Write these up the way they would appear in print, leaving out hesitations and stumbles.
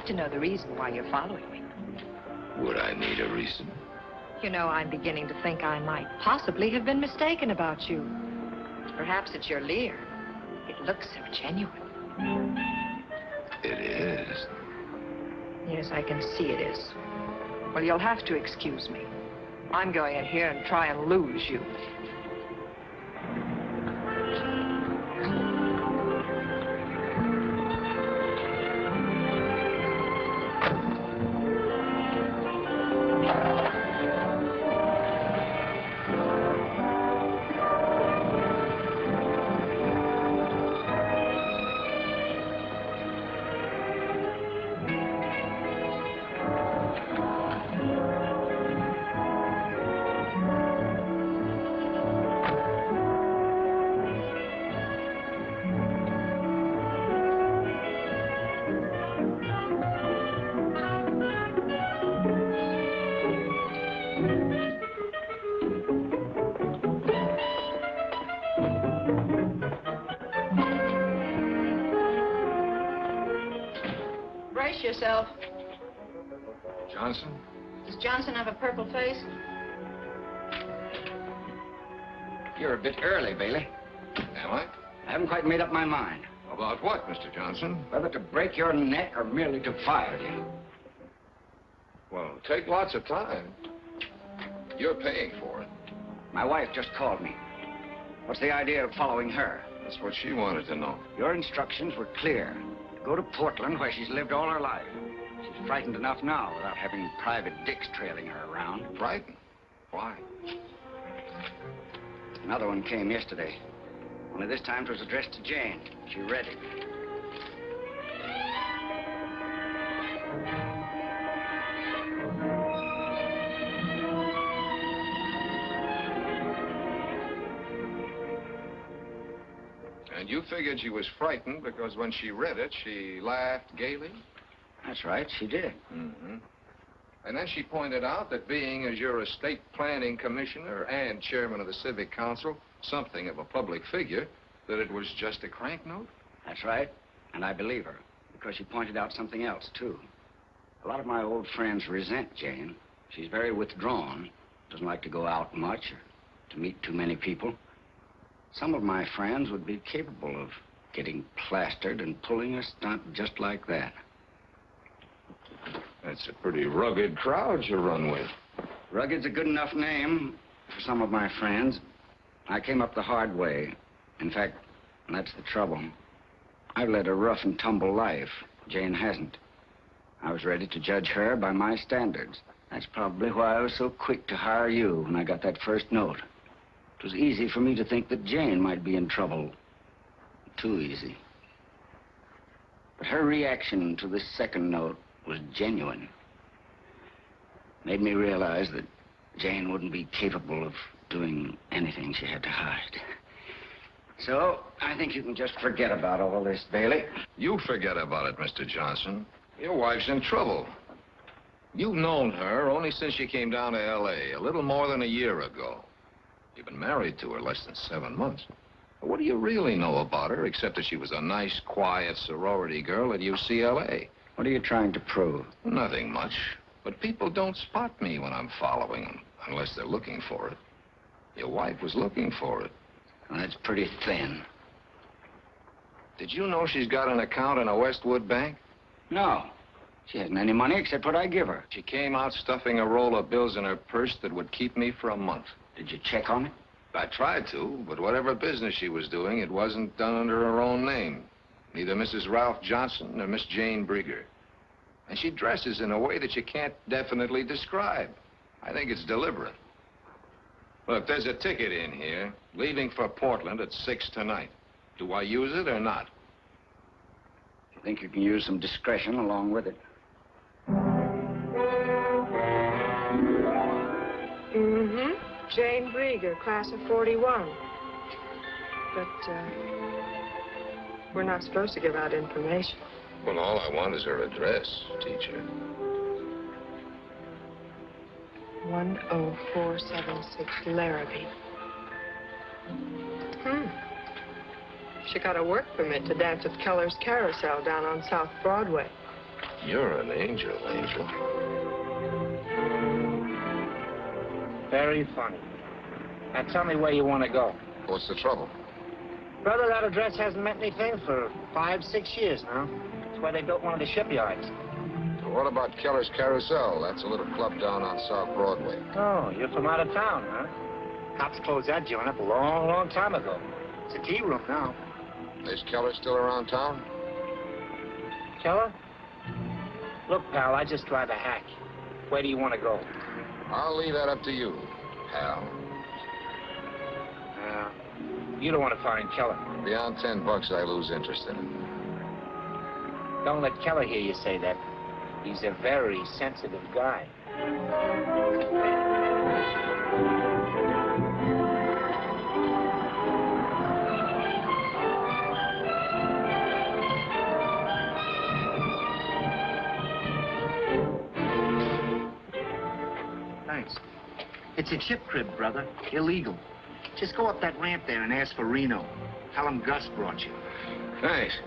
like to know the reason why you're following me. Would I need a reason? You know, I'm beginning to think I might possibly have been mistaken about you. Perhaps it's your Lear. It looks so genuine. It is. Yes, I can see it is. Well, you'll have to excuse me. I'm going in here and try and lose you. Brace yourself. Johnson? Does Johnson have a purple face? You're a bit early, Bailey. Am I? I haven't quite made up my mind. About what, Mr. Johnson? Whether to break your neck or merely to fire you. Well, take lots of time. You're paying for it. My wife just called me. What's the idea of following her? That's what she wanted to know. Your instructions were clear. Go to Portland, where she's lived all her life. She's frightened enough now without having private dicks trailing her around. Frightened? Why? Another one came yesterday. Only this time it was addressed to Jane. She read it. And you figured she was frightened because when she read it, she laughed gaily? That's right, she did. Mm-hmm. And then she pointed out that being as your estate planning commissioner and chairman of the civic council, something of a public figure, that it was just a crank note? That's right, and I believe her, because she pointed out something else, too. A lot of my old friends resent Jane. She's very withdrawn, doesn't like to go out much or to meet too many people. Some of my friends would be capable of getting plastered and pulling a stunt just like that. That's a pretty rugged crowd you run with. Rugged's a good enough name for some of my friends. I came up the hard way. In fact, that's the trouble. I've led a rough and tumble life. Jane hasn't. I was ready to judge her by my standards. That's probably why I was so quick to hire you when I got that first note. It was easy for me to think that Jane might be in trouble. Too easy. But her reaction to this second note was genuine. Made me realize that Jane wouldn't be capable of doing anything she had to hide. So, I think you can just forget about all this, Bailey. You forget about it, Mr. Johnson. Your wife's in trouble. You've known her only since she came down to L.A. a little more than a year ago. You've been married to her less than 7 months. But what do you really know about her, except that she was a nice, quiet sorority girl at UCLA? What are you trying to prove? Nothing much. But people don't spot me when I'm following them, unless they're looking for it. Your wife was looking for it. Well, that's pretty thin. Did you know she's got an account in a Westwood bank? No. She hasn't any money except what I give her. She came out stuffing a roll of bills in her purse that would keep me for a month. Did you check on it? I tried to, but whatever business she was doing, it wasn't done under her own name. Neither Mrs. Ralph Johnson nor Miss Jane Brieger. And she dresses in a way that you can't definitely describe. I think it's deliberate. Look, there's a ticket in here, leaving for Portland at 6 tonight. Do I use it or not? I think you can use some discretion along with it. Mm-hmm. Jane Brieger, class of 41. But, we're not supposed to give out information. Well, all I want is her address, teacher. 10476 Larrabee. She got a work permit to dance at Keller's Carousel down on South Broadway. You're an angel, Angel. Very funny. Now tell me where you want to go. What's the trouble? Brother, that address hasn't meant anything for 5, 6 years now. It's where they built one of the shipyards. Well, what about Keller's Carousel? That's a little club down on South Broadway. Oh, you're from out of town, huh? Cops closed that joint up a long, long time ago. It's a tea room now. Is Keller still around town? Keller? Look, pal, I just drive a hack. Where do you want to go? I'll leave that up to you, pal. You don't want to find Keller. Beyond $10, I lose interest in him. Don't let Keller hear you say that. He's a very sensitive guy. Thanks. It's a chip crib, brother. Illegal. Just go up that ramp there and ask for Reno. Tell him Gus brought you. Thanks.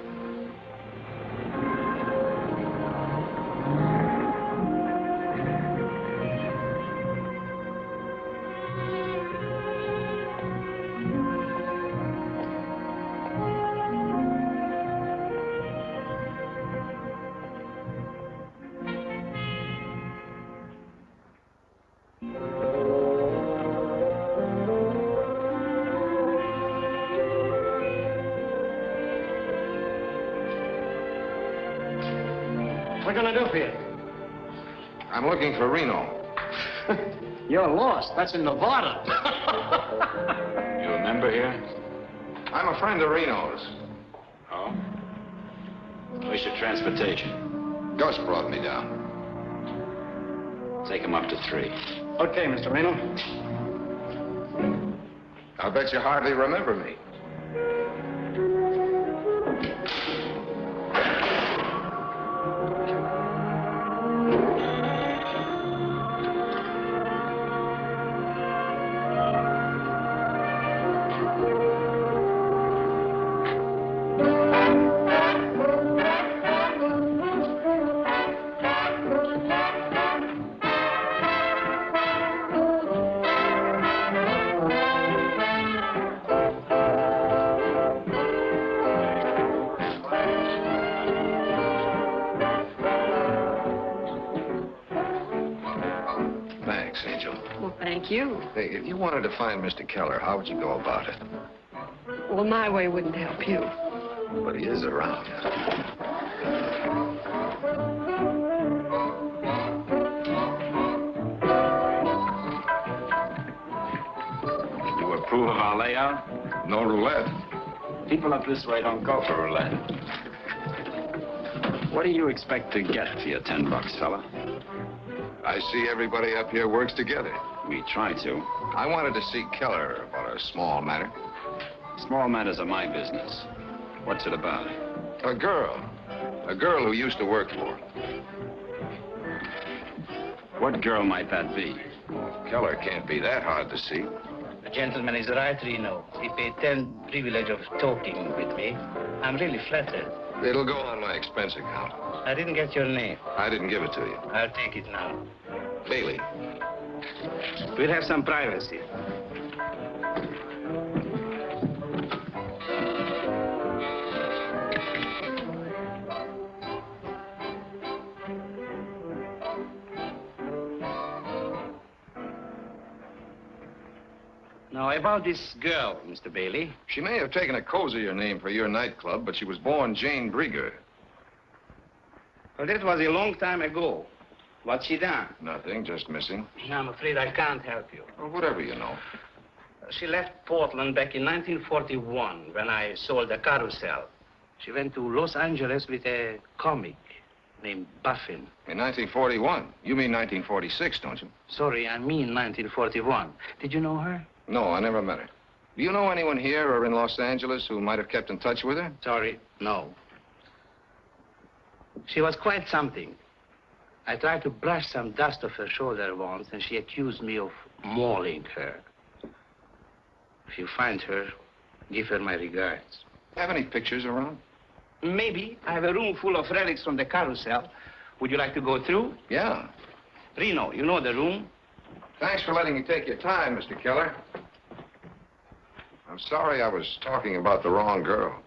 What can I do for you? I'm looking for Reno. You're lost. That's in Nevada. You a member here? I'm a friend of Reno's. Oh? Where's your transportation? Gus brought me down. Take him up to 3. Okay, Mr. Reno. I'll bet you hardly remember me. Thanks, Angel. Well, thank you. Hey, if you wanted to find Mr. Keller, how would you go about it? Well, my way wouldn't help you. But he is around. You approve of our layout? No roulette. People up this way don't go for roulette. What do you expect to get for your $10, fella? I see everybody up here works together. We try to. I wanted to see Keller about a small matter. Small matters are my business. What's it about? A girl. A girl who used to work for him. What girl might that be? Keller can't be that hard to see. The gentleman is right, Reno. He paid 10 privilege of talking with me. I'm really flattered. It'll go on my expense account. I didn't get your name. I didn't give it to you. I'll take it now. Bailey. We'll have some privacy. Now, about this girl, Mr. Bailey. She may have taken a cozier name for your nightclub, but she was born Jane Brieger. Well, that was a long time ago. What's she done? Nothing, just missing. I'm afraid I can't help you. Or whatever you know. She left Portland back in 1941 when I sold the Carousel. She went to Los Angeles with a comic named Buffin. In 1941? You mean 1946, don't you? Sorry, I mean 1941. Did you know her? No, I never met her. Do you know anyone here or in Los Angeles who might have kept in touch with her? Sorry, no. She was quite something. I tried to brush some dust off her shoulder once, and she accused me of mauling her. If you find her, give her my regards. Have any pictures around? Maybe. I have a room full of relics from the Carousel. Would you like to go through? Yeah. Reno, you know the room? Thanks for letting me take your time, Mr. Keller. I'm sorry I was talking about the wrong girl.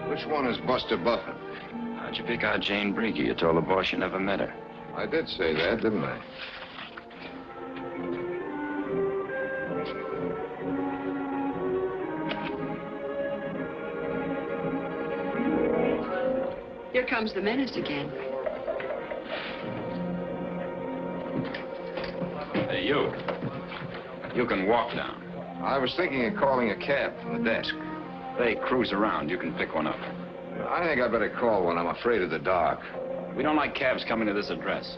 Which one is Buster Buffin? How'd you pick out Jane Briggy? You told the boss you never met her. I did say that, didn't I? Here comes the menace again. Hey, you. You can walk down. I was thinking of calling a cab from the desk. They cruise around. You can pick one up. I think I better call one. I'm afraid of the dark. We don't like cabs coming to this address.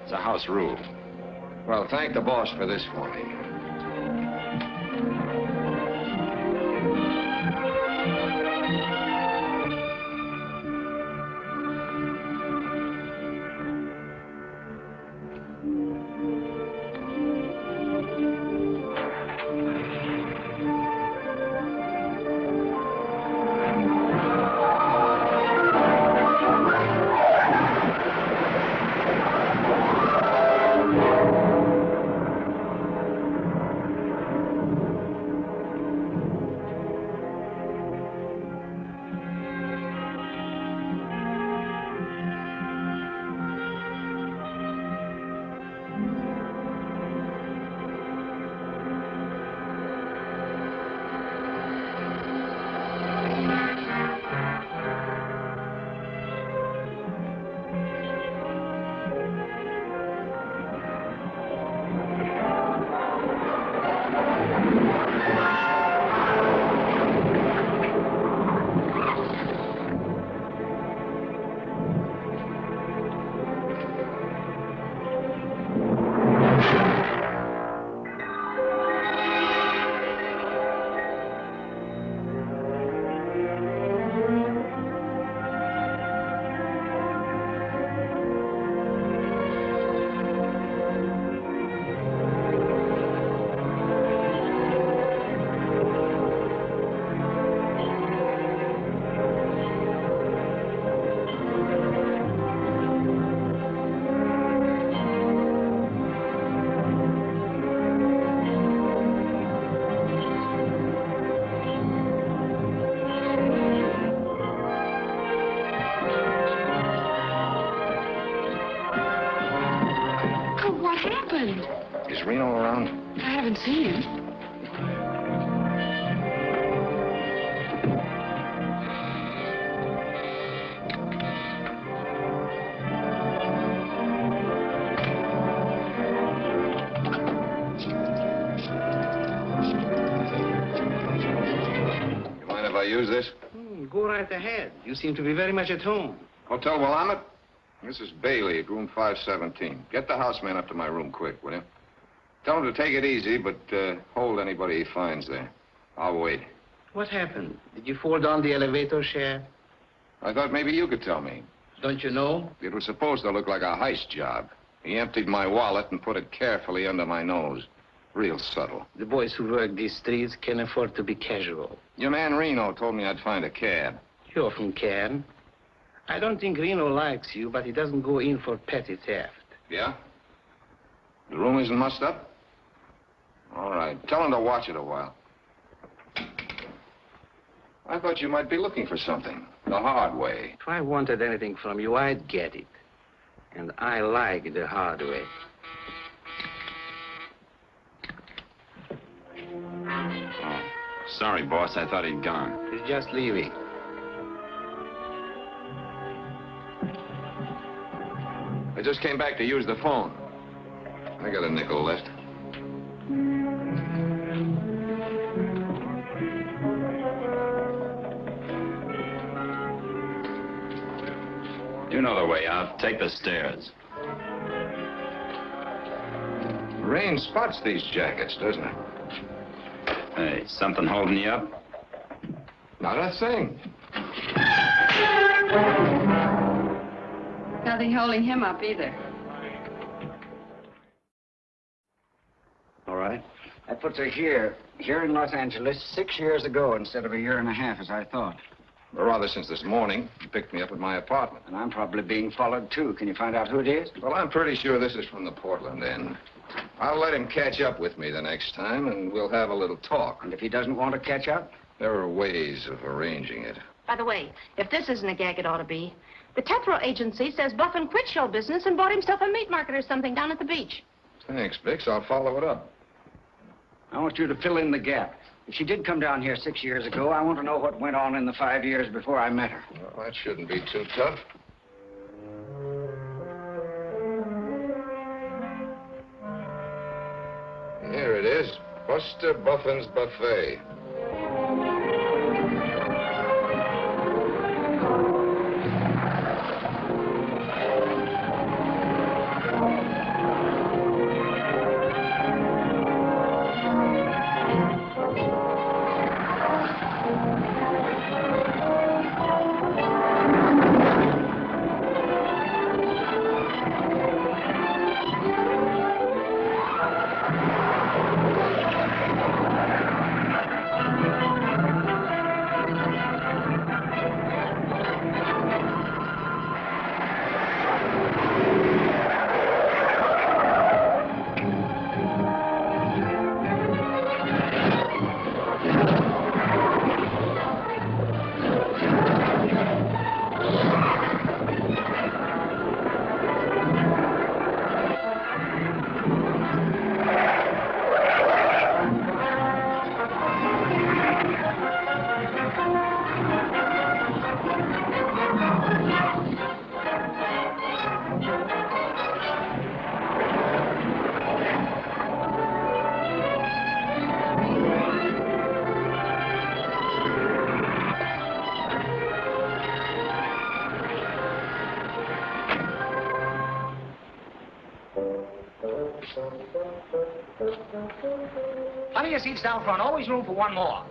It's a house rule. Well, thank the boss for this for me. Is Reno around? I haven't seen him. You mind if I use this? Go right ahead. You seem to be very much at home. Hotel Willamette? This is Bailey at room 517. Get the houseman up to my room quick, will you? Tell him to take it easy, but hold anybody he finds there. I'll wait. What happened? Did you fall down the elevator shaft? I thought maybe you could tell me. Don't you know? It was supposed to look like a heist job. He emptied my wallet and put it carefully under my nose. Real subtle. The boys who work these streets can afford to be casual. Your man Reno told me I'd find a cab. You often can. I don't think Reno likes you, but he doesn't go in for petty theft. Yeah? The room isn't mussed up? All right. Tell him to watch it a while. I thought you might be looking for something. The hard way. If I wanted anything from you, I'd get it. And I like the hard way. Oh, sorry, boss. I thought he'd gone. He's just leaving. I just came back to use the phone. I got a nickel left. You know the way out. Take the stairs. Rain spots these jackets, doesn't it? Hey, something holding you up? Not a thing. Nothing holding him up either. All right. That puts her here in Los Angeles 6 years ago instead of a year and a half, as I thought. Or rather, since this morning, you picked me up at my apartment. And I'm probably being followed, too. Can you find out who it is? Well, I'm pretty sure this is from the Portland end. I'll let him catch up with me the next time, and we'll have a little talk. And if he doesn't want to catch up? There are ways of arranging it. By the way, if this isn't a gag, it ought to be. The Tethro agency says Buffin quit show business and bought himself a meat market or something down at the beach. Thanks, Bix. I'll follow it up. I want you to fill in the gap. If she did come down here 6 years ago, I want to know what went on in the 5 years before I met her. Well, that shouldn't be too tough. Here it is. Buster Buffin's Buffet. Plenty of seats down front. Always room for one more.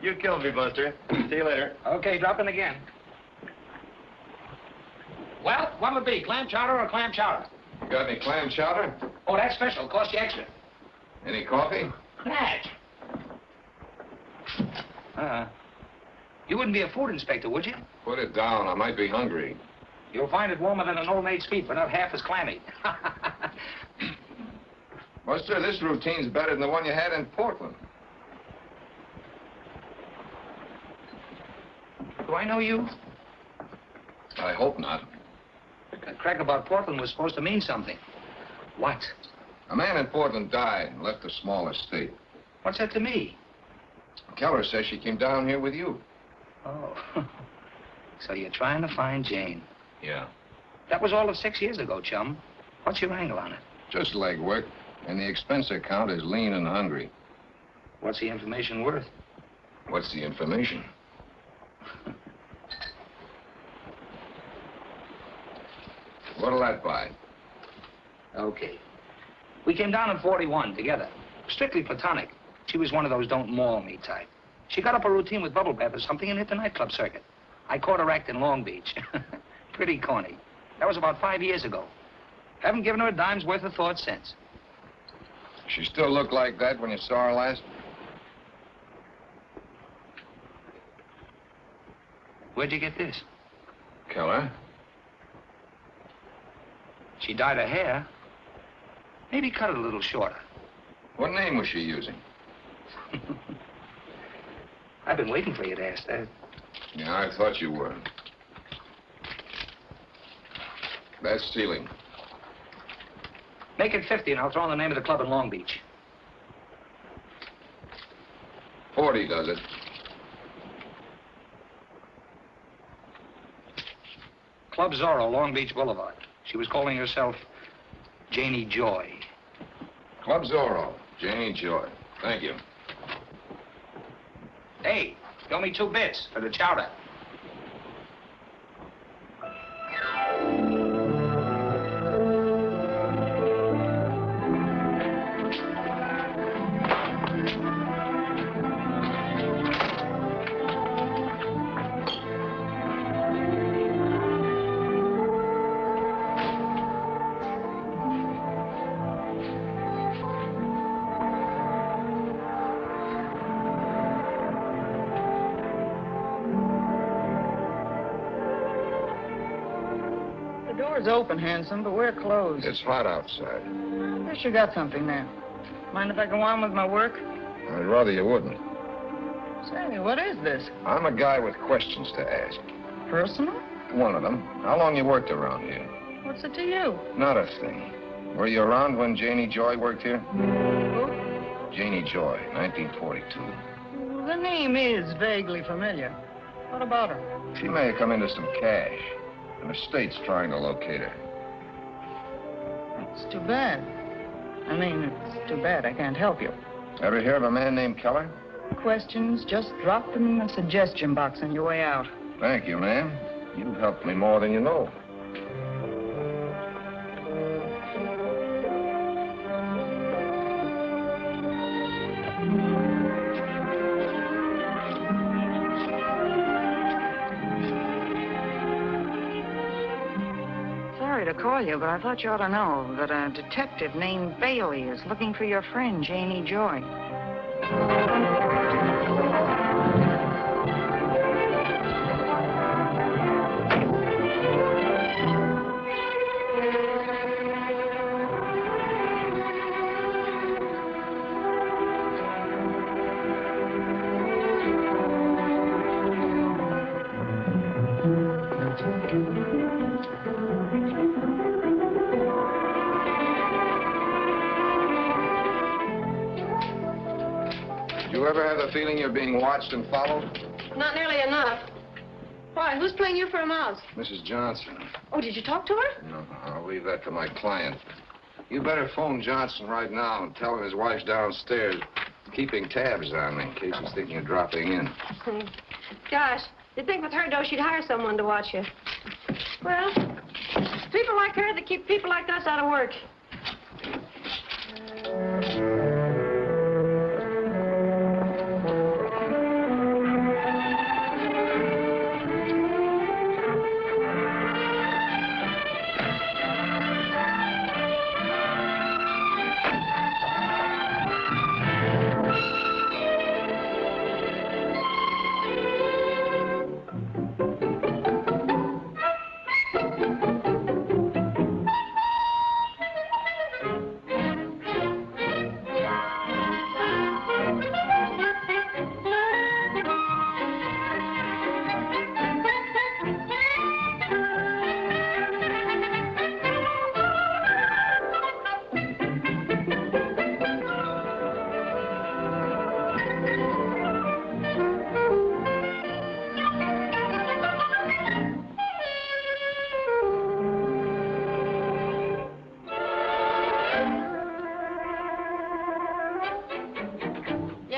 You killed me, Buster. See you later. Okay, drop in again. Well, what'll it be, clam chowder or clam chowder? You got any clam chowder? Oh, that's special. Cost you extra. Any coffee? Natch. You wouldn't be a food inspector, would you? Put it down. I might be hungry. You'll find it warmer than an old maid's feet, but not half as clammy. Buster, this routine's better than the one you had in Portland. Do I know you? I hope not. That crack about Portland was supposed to mean something. What? A man in Portland died and left a small estate. What's that to me? Keller says she came down here with you. Oh. So you're trying to find Jane. Yeah. That was all of 6 years ago, chum. What's your angle on it? Just legwork. And the expense account is lean and hungry. What's the information worth? What's the information? What'll that buy? Okay. We came down in 41 together. Strictly platonic. She was one of those don't maul me type. She got up a routine with bubble bath or something and hit the nightclub circuit. I caught her act in Long Beach. Pretty corny. That was about 5 years ago. Haven't given her a dime's worth of thought since. She still looked like that when you saw her last? Where'd you get this? Keller? She dyed her hair. Maybe cut it a little shorter. What name was she using? I've been waiting for you to ask that. Yeah, I thought you were. That's stealing. Make it 50 and I'll throw in the name of the club in Long Beach. 40 does it. Club Zorro, Long Beach Boulevard. She was calling herself Janie Joy. Club Zorro, Janie Joy. Thank you. Hey, you owe me 2 bits for the chowder. The door's open, handsome, but we're closed. It's hot outside. Guess you got something there. Mind if I go on with my work? I'd rather you wouldn't. Say, what is this? I'm a guy with questions to ask. Personal? One of them. How long you worked around here? What's it to you? Not a thing. Were you around when Janie Joy worked here? Who? Janie Joy, 1942. Well, the name is vaguely familiar. What about her? She may have come into some cash. And the state's trying to locate her. It's too bad. I mean, it's too bad I can't help you. Ever hear of a man named Keller? Questions, just drop them in the suggestion box on your way out. Thank you, ma'am. You've helped me more than you know. Sorry to call you, but I thought you ought to know that a detective named Bailey is looking for your friend, Janie Joy. You ever have the feeling you're being watched and followed? Not nearly enough. Why, who's playing you for a mouse? Mrs. Johnson. Oh, did you talk to her? No, I'll leave that to my client. You better phone Johnson right now and tell him his wife's downstairs keeping tabs on me in case he's thinking of dropping in. Gosh, you'd think with her dough she'd hire someone to watch you. Well, people like her that keep people like us out of work.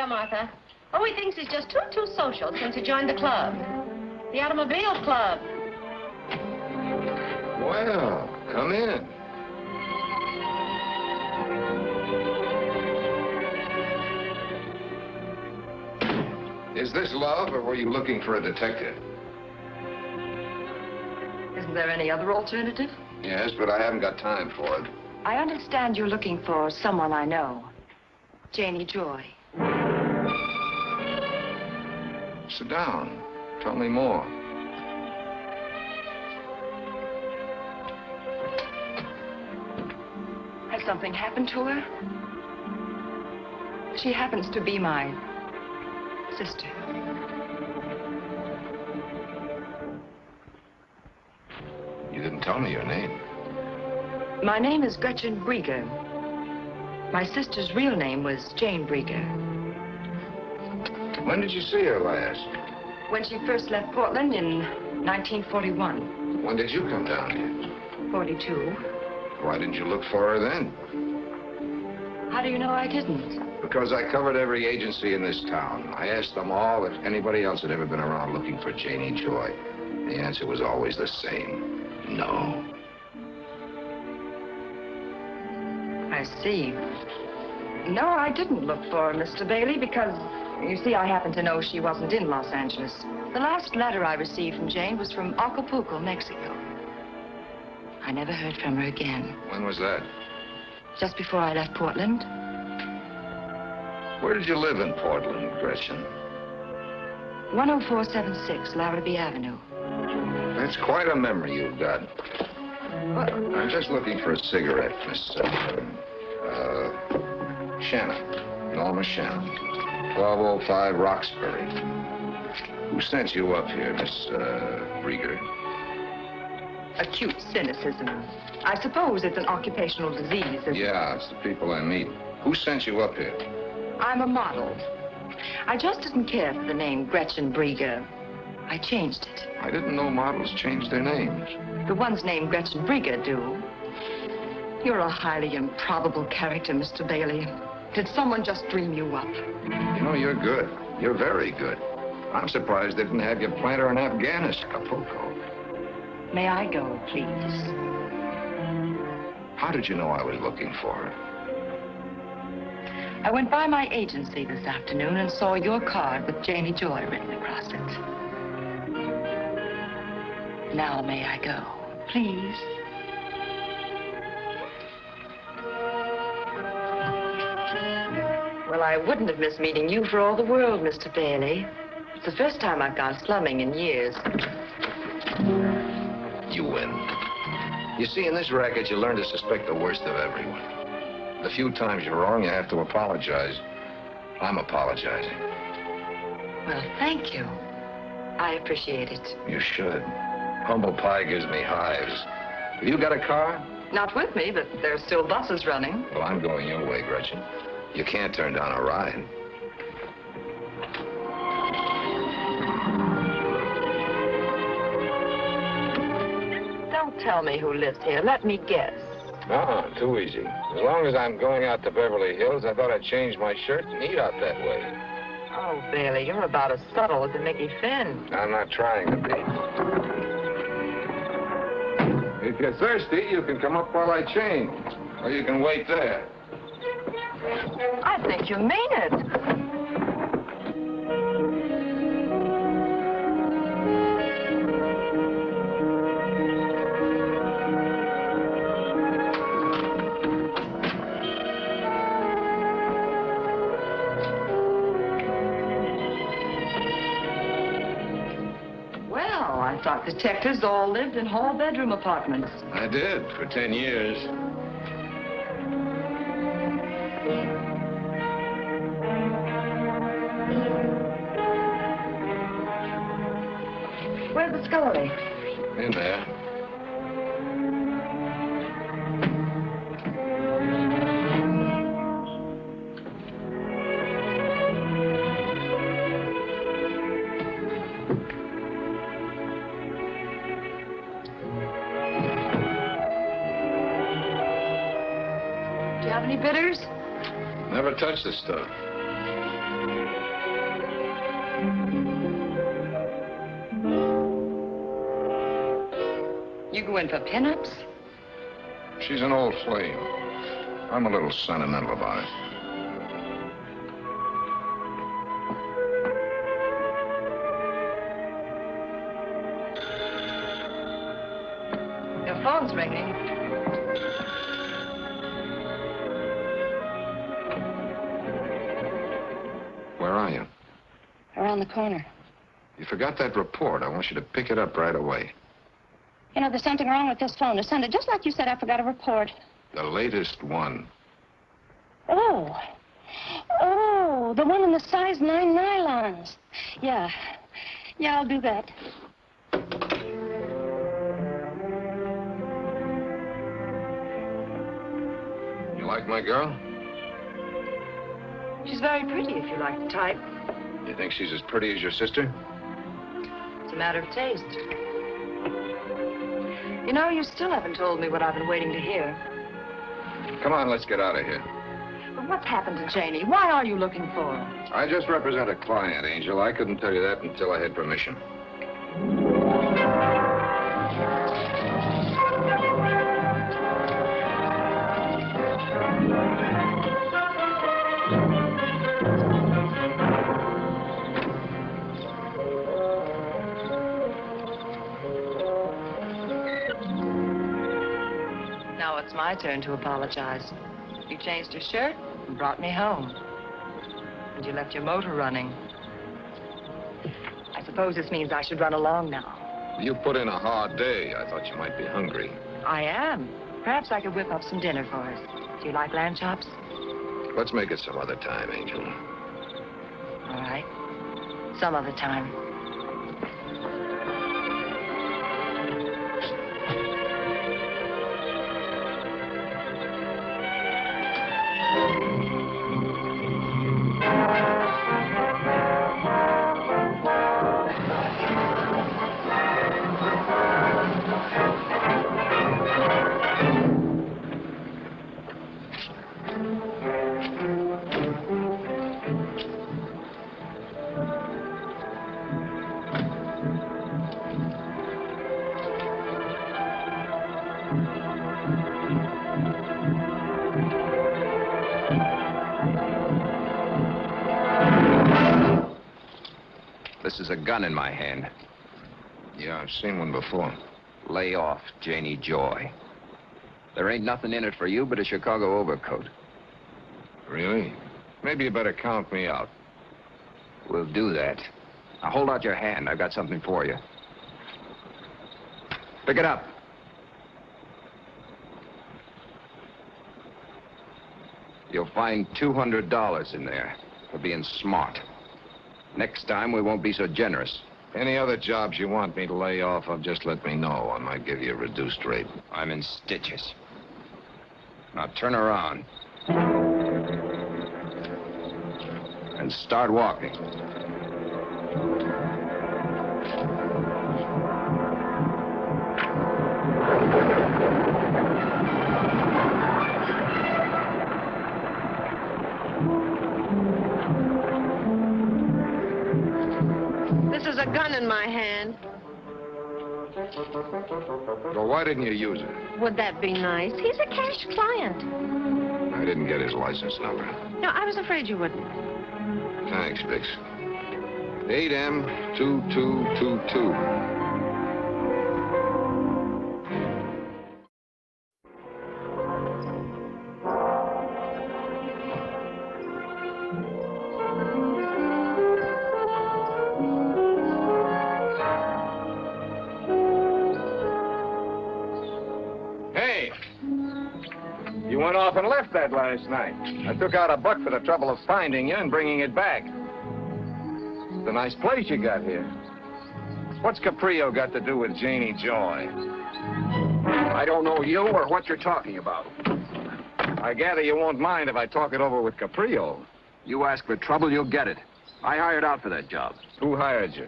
Martha. Oh, he thinks he's just too social since he joined the club. The Automobile Club. Well, come in. Is this love, or were you looking for a detective? Isn't there any other alternative? Yes, but I haven't got time for it. I understand you're looking for someone I know. Janie Joy. Sit down. Tell me more. Has something happened to her? She happens to be my sister. You didn't tell me your name. My name is Gretchen Brieger. My sister's real name was Jane Brieger. When did you see her last? When she first left Portland in 1941. When did you come down here? 42. Why didn't you look for her then? How do you know I didn't? Because I covered every agency in this town. I asked them all if anybody else had ever been around looking for Janie Joy. The answer was always the same. No. I see. No, I didn't look for her, Mr. Bailey, because, you see, I happen to know she wasn't in Los Angeles. The last letter I received from Jane was from Acapulco, Mexico. I never heard from her again. When was that? Just before I left Portland. Where did you live in Portland, Gretchen? 10476 Larrabee Avenue. That's quite a memory you've got. I'm just looking for a cigarette, Miss... Shannon. Norma Shannon. 1205 Roxbury. Who sent you up here, Miss, Brieger? Acute cynicism. I suppose it's an occupational disease. Yeah, it's the people I meet. Who sent you up here? I'm a model. I just didn't care for the name Gretchen Brieger. I changed it. I didn't know models changed their names. The ones named Gretchen Brieger do. You're a highly improbable character, Mr. Bailey. Did someone just dream you up? You know, you're good. You're very good. I'm surprised they didn't have you plant her in Acapulco. May I go, please? How did you know I was looking for her? I went by my agency this afternoon and saw your card with Janie Joy written across it. Now may I go, please? Well, I wouldn't have missed meeting you for all the world, Mr. Bailey. It's the first time I've gone slumming in years. You win. You see, in this racket, you learn to suspect the worst of everyone. The few times you're wrong, you have to apologize. I'm apologizing. Well, thank you. I appreciate it. You should. Humble pie gives me hives. Have you got a car? Not with me, but there's still buses running. Well, I'm going your way, Gretchen. You can't turn down a ride. Don't tell me who lives here. Let me guess. No, too easy. As long as I'm going out to Beverly Hills, I thought I'd change my shirt and eat out that way. Oh, Bailey, you're about as subtle as a Mickey Finn. I'm not trying to be. If you're thirsty, you can come up while I change. Or you can wait there. I think you mean it. Well, I thought detectives all lived in hall bedroom apartments. I did, for 10 years. Where's the scullery? In there. Do you have any bitters? Never touch this stuff. You go in for pinups? She's an old flame. I'm a little sentimental about it. Your phone's ringing. Where are you? Around the corner. You forgot that report. I want you to pick it up right away. You know, there's something wrong with this phone. To send it, just like you said, I forgot a report. The latest one. Oh. Oh. Oh, the one in the size 9 nylons. Yeah. Yeah, I'll do that. You like my girl? She's very pretty, if you like the type. You think she's as pretty as your sister? It's a matter of taste. You know, you still haven't told me what I've been waiting to hear. Come on, let's get out of here. But what's happened to Janie? Why are you looking for her? I just represent a client, Angel. I couldn't tell you that until I had permission. Now it's my turn to apologize. You changed your shirt and brought me home. And you left your motor running. I suppose this means I should run along now. You put in a hard day. I thought you might be hungry. I am. Perhaps I could whip up some dinner for us. Do you like lamb chops? Let's make it some other time, Angel. All right. Some other time. This is a gun in my hand. Yeah, I've seen one before. Lay off, Janie Joy. There ain't nothing in it for you but a Chicago overcoat. Really? Maybe you better count me out. We'll do that. Now hold out your hand. I've got something for you. Pick it up. You'll find $200 in there for being smart. Next time, we won't be so generous. Any other jobs you want me to lay off of, just let me know. I might give you a reduced rate. I'm in stitches. Now turn around. And start walking. This is a gun in my hand. Well, why didn't you use it? Would that be nice? He's a cash client. I didn't get his license number. No, I was afraid you wouldn't. Thanks, Bix. 8M2222. You went off and left that last night. I took out a buck for the trouble of finding you and bringing it back. It's a nice place you got here. What's Caprio got to do with Janie Joy? I don't know you or what you're talking about. I gather you won't mind if I talk it over with Caprio. You ask for trouble, you'll get it. I hired out for that job. Who hired you?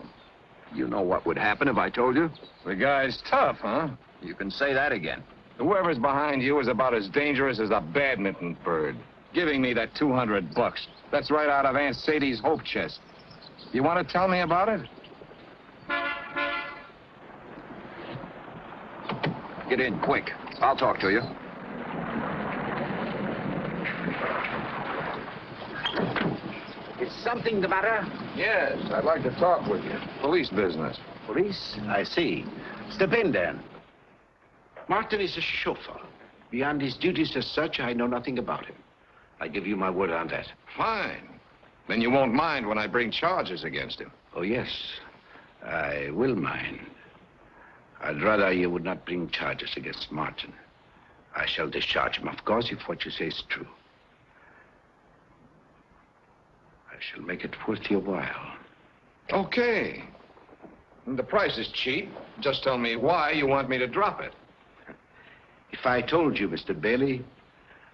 You know what would happen if I told you? The guy's tough, huh? You can say that again. Whoever's behind you is about as dangerous as a badminton bird. Giving me that $200. That's right out of Aunt Sadie's hope chest. You want to tell me about it? Get in, quick. I'll talk to you. Is something the matter? Yes, I'd like to talk with you. Police business. Police? I see. Step in, then. Martin is a chauffeur. Beyond his duties as such, I know nothing about him. I give you my word on that. Fine. Then you won't mind when I bring charges against him. Oh, yes. I will mind. I'd rather you would not bring charges against Martin. I shall discharge him, of course, if what you say is true. shall make it worth your while. Okay. The price is cheap. Just tell me why you want me to drop it. If I told you, Mr. Bailey,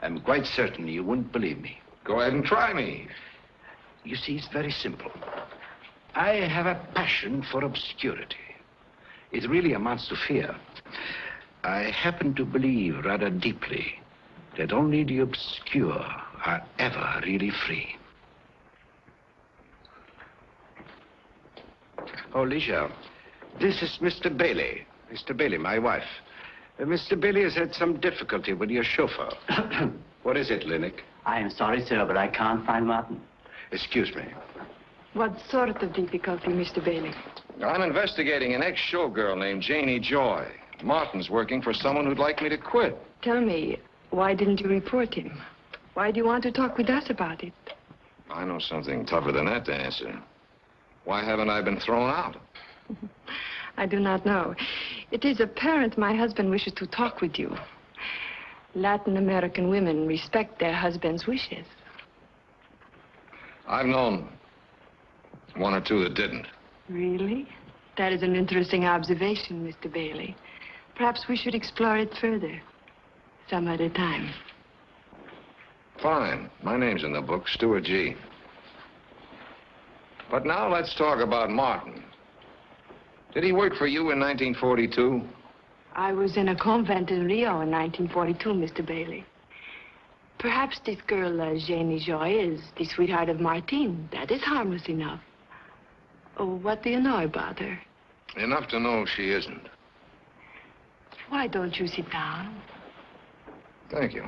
I'm quite certain you wouldn't believe me. Go ahead and try me. You see, it's very simple. I have a passion for obscurity. It really amounts to fear. I happen to believe rather deeply that only the obscure are ever really free. Oh, Ligia, this is Mr. Bailey. Mr. Bailey, my wife. Mr. Bailey has had some difficulty with your chauffeur. What is it, Linnick? I am sorry, sir, but I can't find Martin. Excuse me. What sort of difficulty, Mr. Bailey? I'm investigating an ex-showgirl named Janie Joy. Martin's working for someone who'd like me to quit. Tell me, why didn't you report him? Why do you want to talk with us about it? I know something tougher than that to answer. Why haven't I been thrown out? I do not know. It is apparent my husband wishes to talk with you. Latin American women respect their husbands' wishes. I've known one or two that didn't. Really? That is an interesting observation, Mr. Bailey. Perhaps we should explore it further. Some other time. Fine. My name's in the book, Stuart G. But now let's talk about Martin. Did he work for you in 1942? I was in a convent in Rio in 1942, Mr. Bailey. Perhaps this girl, Janie Joy, is the sweetheart of Martin. That is harmless enough. Oh, what do you know about her? Enough to know she isn't. Why don't you sit down? Thank you.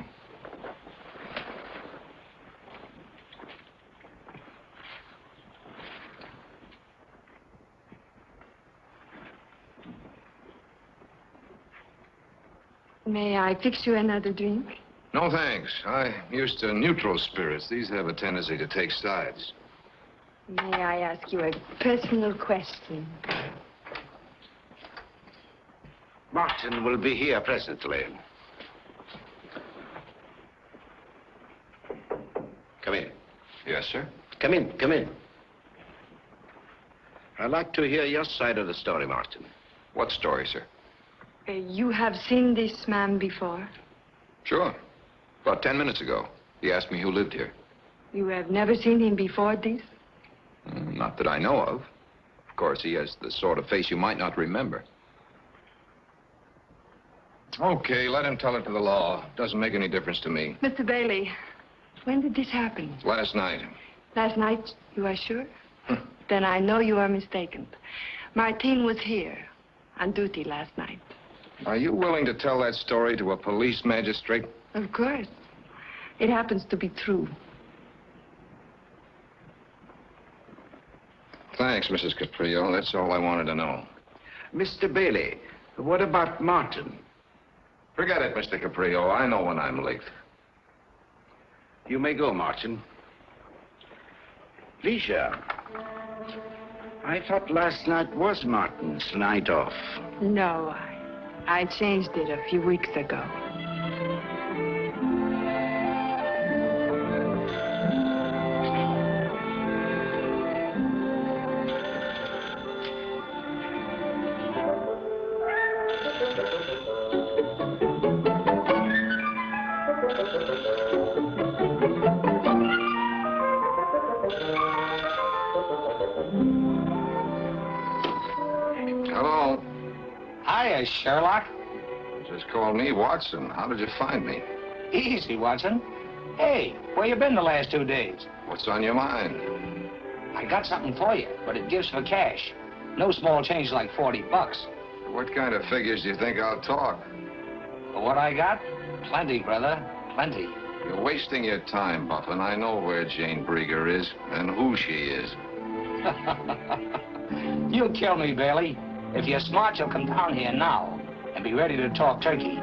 May I fix you another drink? No, thanks. I'm used to neutral spirits. These have a tendency to take sides. May I ask you a personal question? Martin will be here presently. Come in. Yes, sir? Come in, come in. I'd like to hear your side of the story, Martin. What story, sir? You have seen this man before? Sure. About 10 minutes ago. He asked me who lived here. You have never seen him before this? Not that I know of. Of course, he has the sort of face you might not remember. Okay, let him tell it to the law. Doesn't make any difference to me. Mr. Bailey, when did this happen? Last night. Last night, you are sure? Then I know you are mistaken. Martin was here, on duty last night. Are you willing to tell that story to a police magistrate? Of course. It happens to be true. Thanks, Mrs. Caprillo. That's all I wanted to know. Mr. Bailey, what about Martin? Forget it, Mr. Caprillo. I know when I'm late. You may go, Martin. Ligia, I thought last night was Martin's night off. No, I changed it a few weeks ago. Hello. Hiya, Sherlock. Just called me Watson. How did you find me? Easy, Watson. Hey, where you been the last 2 days? What's on your mind? I got something for you, but it gives for cash. No small change like $40. What kind of figures do you think I'll talk? For what I got? Plenty, brother. Plenty. You're wasting your time, Buffin. I know where Jane Brieger is and who she is. You'll kill me, Bailey. If you're smart, you'll come down here now and be ready to talk turkey.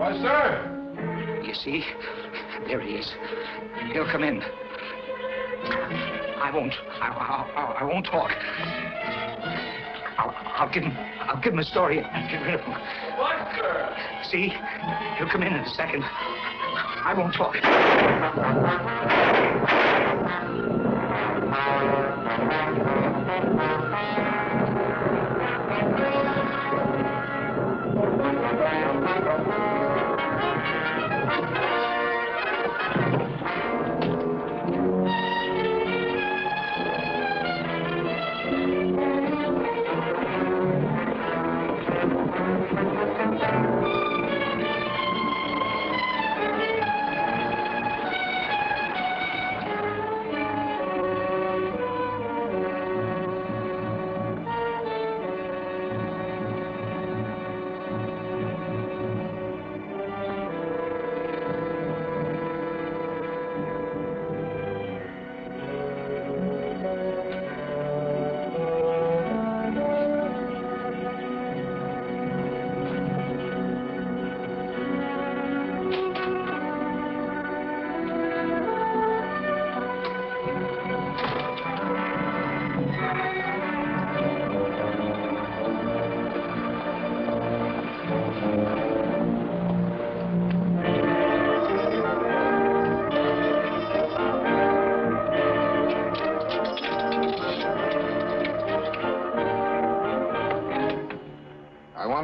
Buster! You see? There he is. He'll come in. I won't talk. I'll give him a story and get rid of him. Buster! See? He'll come in a second. I won't talk.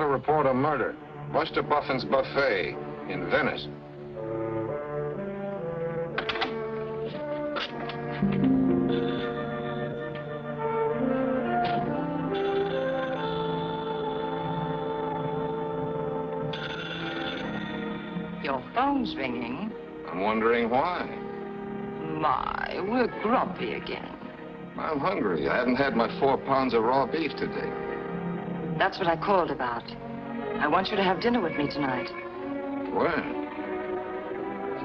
Report a murder. Buster Buffin's Buffet in Venice. Your phone's ringing. I'm wondering why. My, we're grumpy again. I'm hungry. I haven't had my 4 pounds of raw beef today. That's what I called about. I want you to have dinner with me tonight. Where?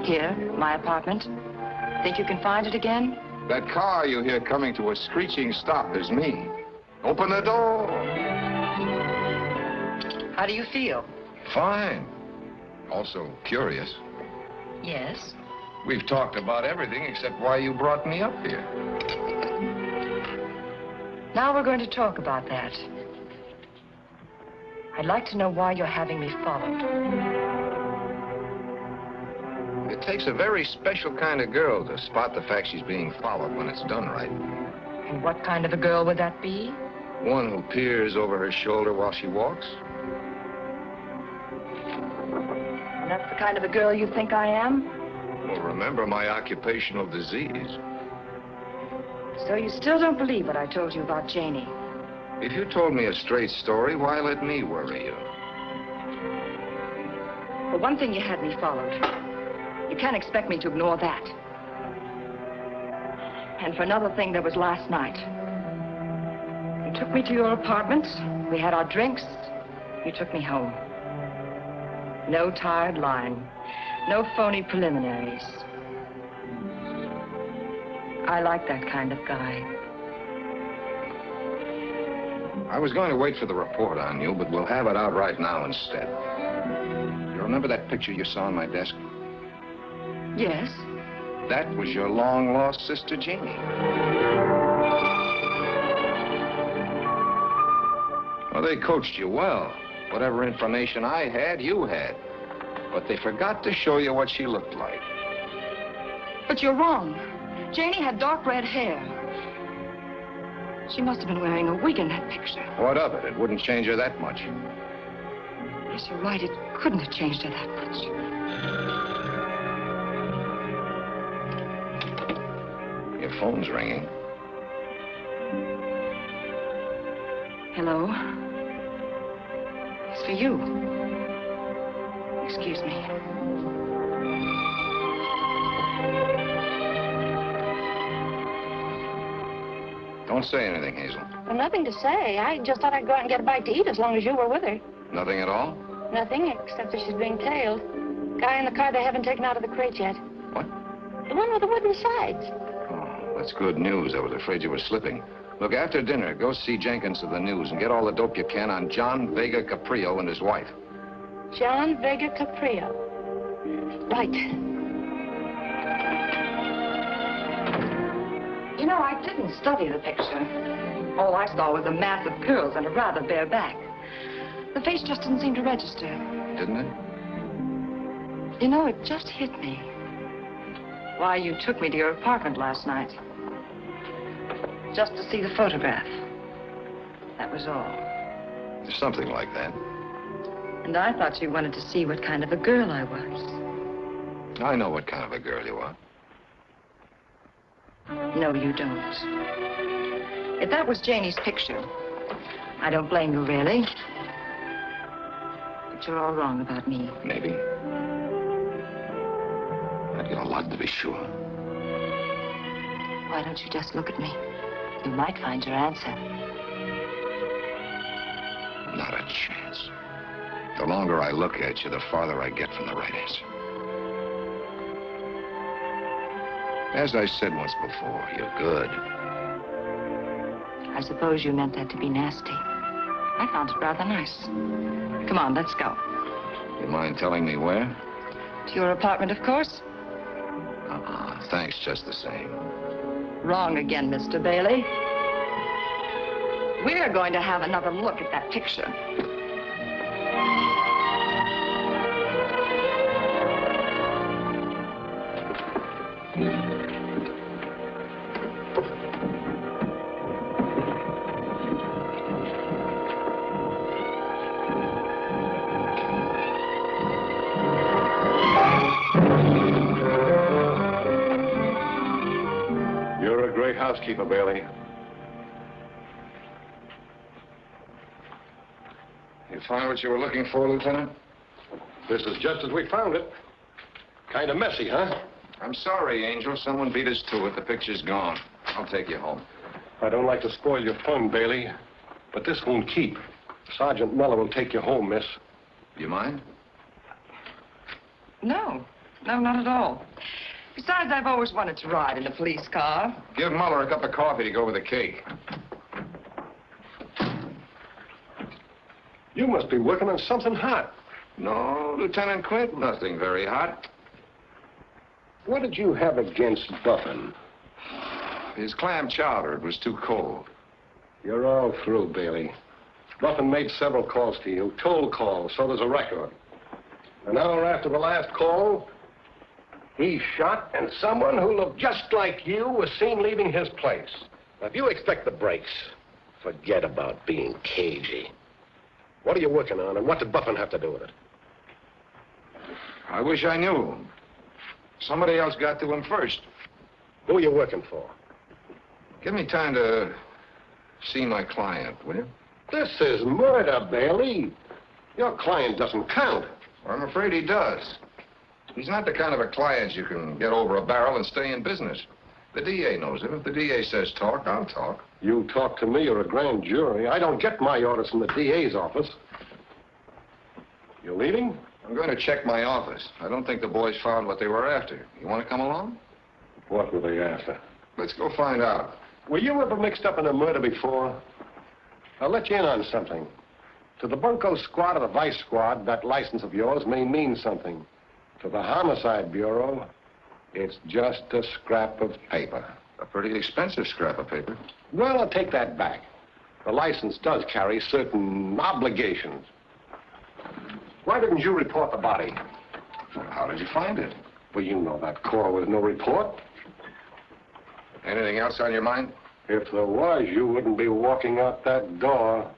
Here, my apartment. Think you can find it again? That car you hear coming to a screeching stop is me. Open the door. How do you feel? Fine. Also curious. Yes. We've talked about everything except why you brought me up here. Now we're going to talk about that. I'd like to know why you're having me followed. It takes a very special kind of girl to spot the fact she's being followed when it's done right. And what kind of a girl would that be? One who peers over her shoulder while she walks. And that's the kind of a girl you think I am? Well, remember my occupational disease. So you still don't believe what I told you about Janie? If you told me a straight story, why let me worry you? For one thing, you had me followed. You can't expect me to ignore that. And for another thing, there was last night. You took me to your apartment. We had our drinks. You took me home. No tired lying. No phony preliminaries. I like that kind of guy. I was going to wait for the report on you, but we'll have it out right now instead. You remember that picture you saw on my desk? Yes. That was your long-lost sister, Janie. Well, they coached you well. Whatever information I had, you had. But they forgot to show you what she looked like. But you're wrong. Janie had dark red hair. She must have been wearing a wig in that picture. What of it? It wouldn't change her that much. Yes, you're right. It couldn't have changed her that much. Your phone's ringing. Hello? It's for you. Excuse me. Don't say anything, Hazel. Well, nothing to say. I just thought I'd go out and get a bite to eat as long as you were with her. Nothing at all? Nothing, except that she's being tailed. Guy in the car they haven't taken out of the crate yet. What? The one with the wooden sides. Oh, that's good news. I was afraid you were slipping. Look, after dinner, go see Jenkins of the News and get all the dope you can on John Vega Caprio and his wife. John Vega Caprio. Right. You know, I didn't study the picture. All I saw was a mass of curls and a rather bare back. The face just didn't seem to register. Didn't it? You know, it just hit me. Why you took me to your apartment last night. Just to see the photograph. That was all. Something like that. And I thought you wanted to see what kind of a girl I was. I know what kind of a girl you are. No, you don't. If that was Janie's picture, I don't blame you, really. But you're all wrong about me. Maybe. I'd get a lot to be sure. Why don't you just look at me? You might find your answer. Not a chance. The longer I look at you, the farther I get from the right answer. As I said once before, you're good. I suppose you meant that to be nasty. I found it rather nice. Come on, let's go. You mind telling me where? To your apartment, of course. Thanks just the same. Wrong again, Mr. Bailey. We're going to have another look at that picture. You're a great housekeeper, Bailey. You find what you were looking for, Lieutenant? This is just as we found it. Kind of messy, huh? I'm sorry, Angel. Someone beat us to it. The picture's gone. I'll take you home. I don't like to spoil your fun, Bailey, but this won't keep. Sergeant Muller will take you home, miss. You mind? No, not at all. Besides, I've always wanted to ride in a police car. Give Muller a cup of coffee to go with the cake. You must be working on something hot. No, Lieutenant Quint, nothing very hot. What did you have against Buffin? His clam chowder, it was too cold. You're all through, Bailey. Buffin made several calls to you, toll calls, so there's a record. An hour after the last call, he shot, and someone who looked just like you was seen leaving his place. Now, if you expect the breaks, forget about being cagey. What are you working on, and what did Buffin have to do with it? I wish I knew. Somebody else got to him first. Who are you working for? Give me time to see my client, will you? This is murder, Bailey. Your client doesn't count. I'm afraid he does. He's not the kind of a client you can get over a barrel and stay in business. The DA knows him. If the DA says talk, I'll talk. You talk to me or a grand jury. I don't get my orders from the DA's office. You leaving? I'm going to check my office. I don't think the boys found what they were after. You want to come along? What were they after? Let's go find out. Were you ever mixed up in a murder before? I'll let you in on something. To the Bunko squad or the Vice squad, that license of yours may mean something. To the Homicide Bureau, it's just a scrap of paper. A pretty expensive scrap of paper. Well, I'll take that back. The license does carry certain obligations. Why didn't you report the body? Well, how did you find it? Well, you know that call with no report. Anything else on your mind? If there was, you wouldn't be walking out that door.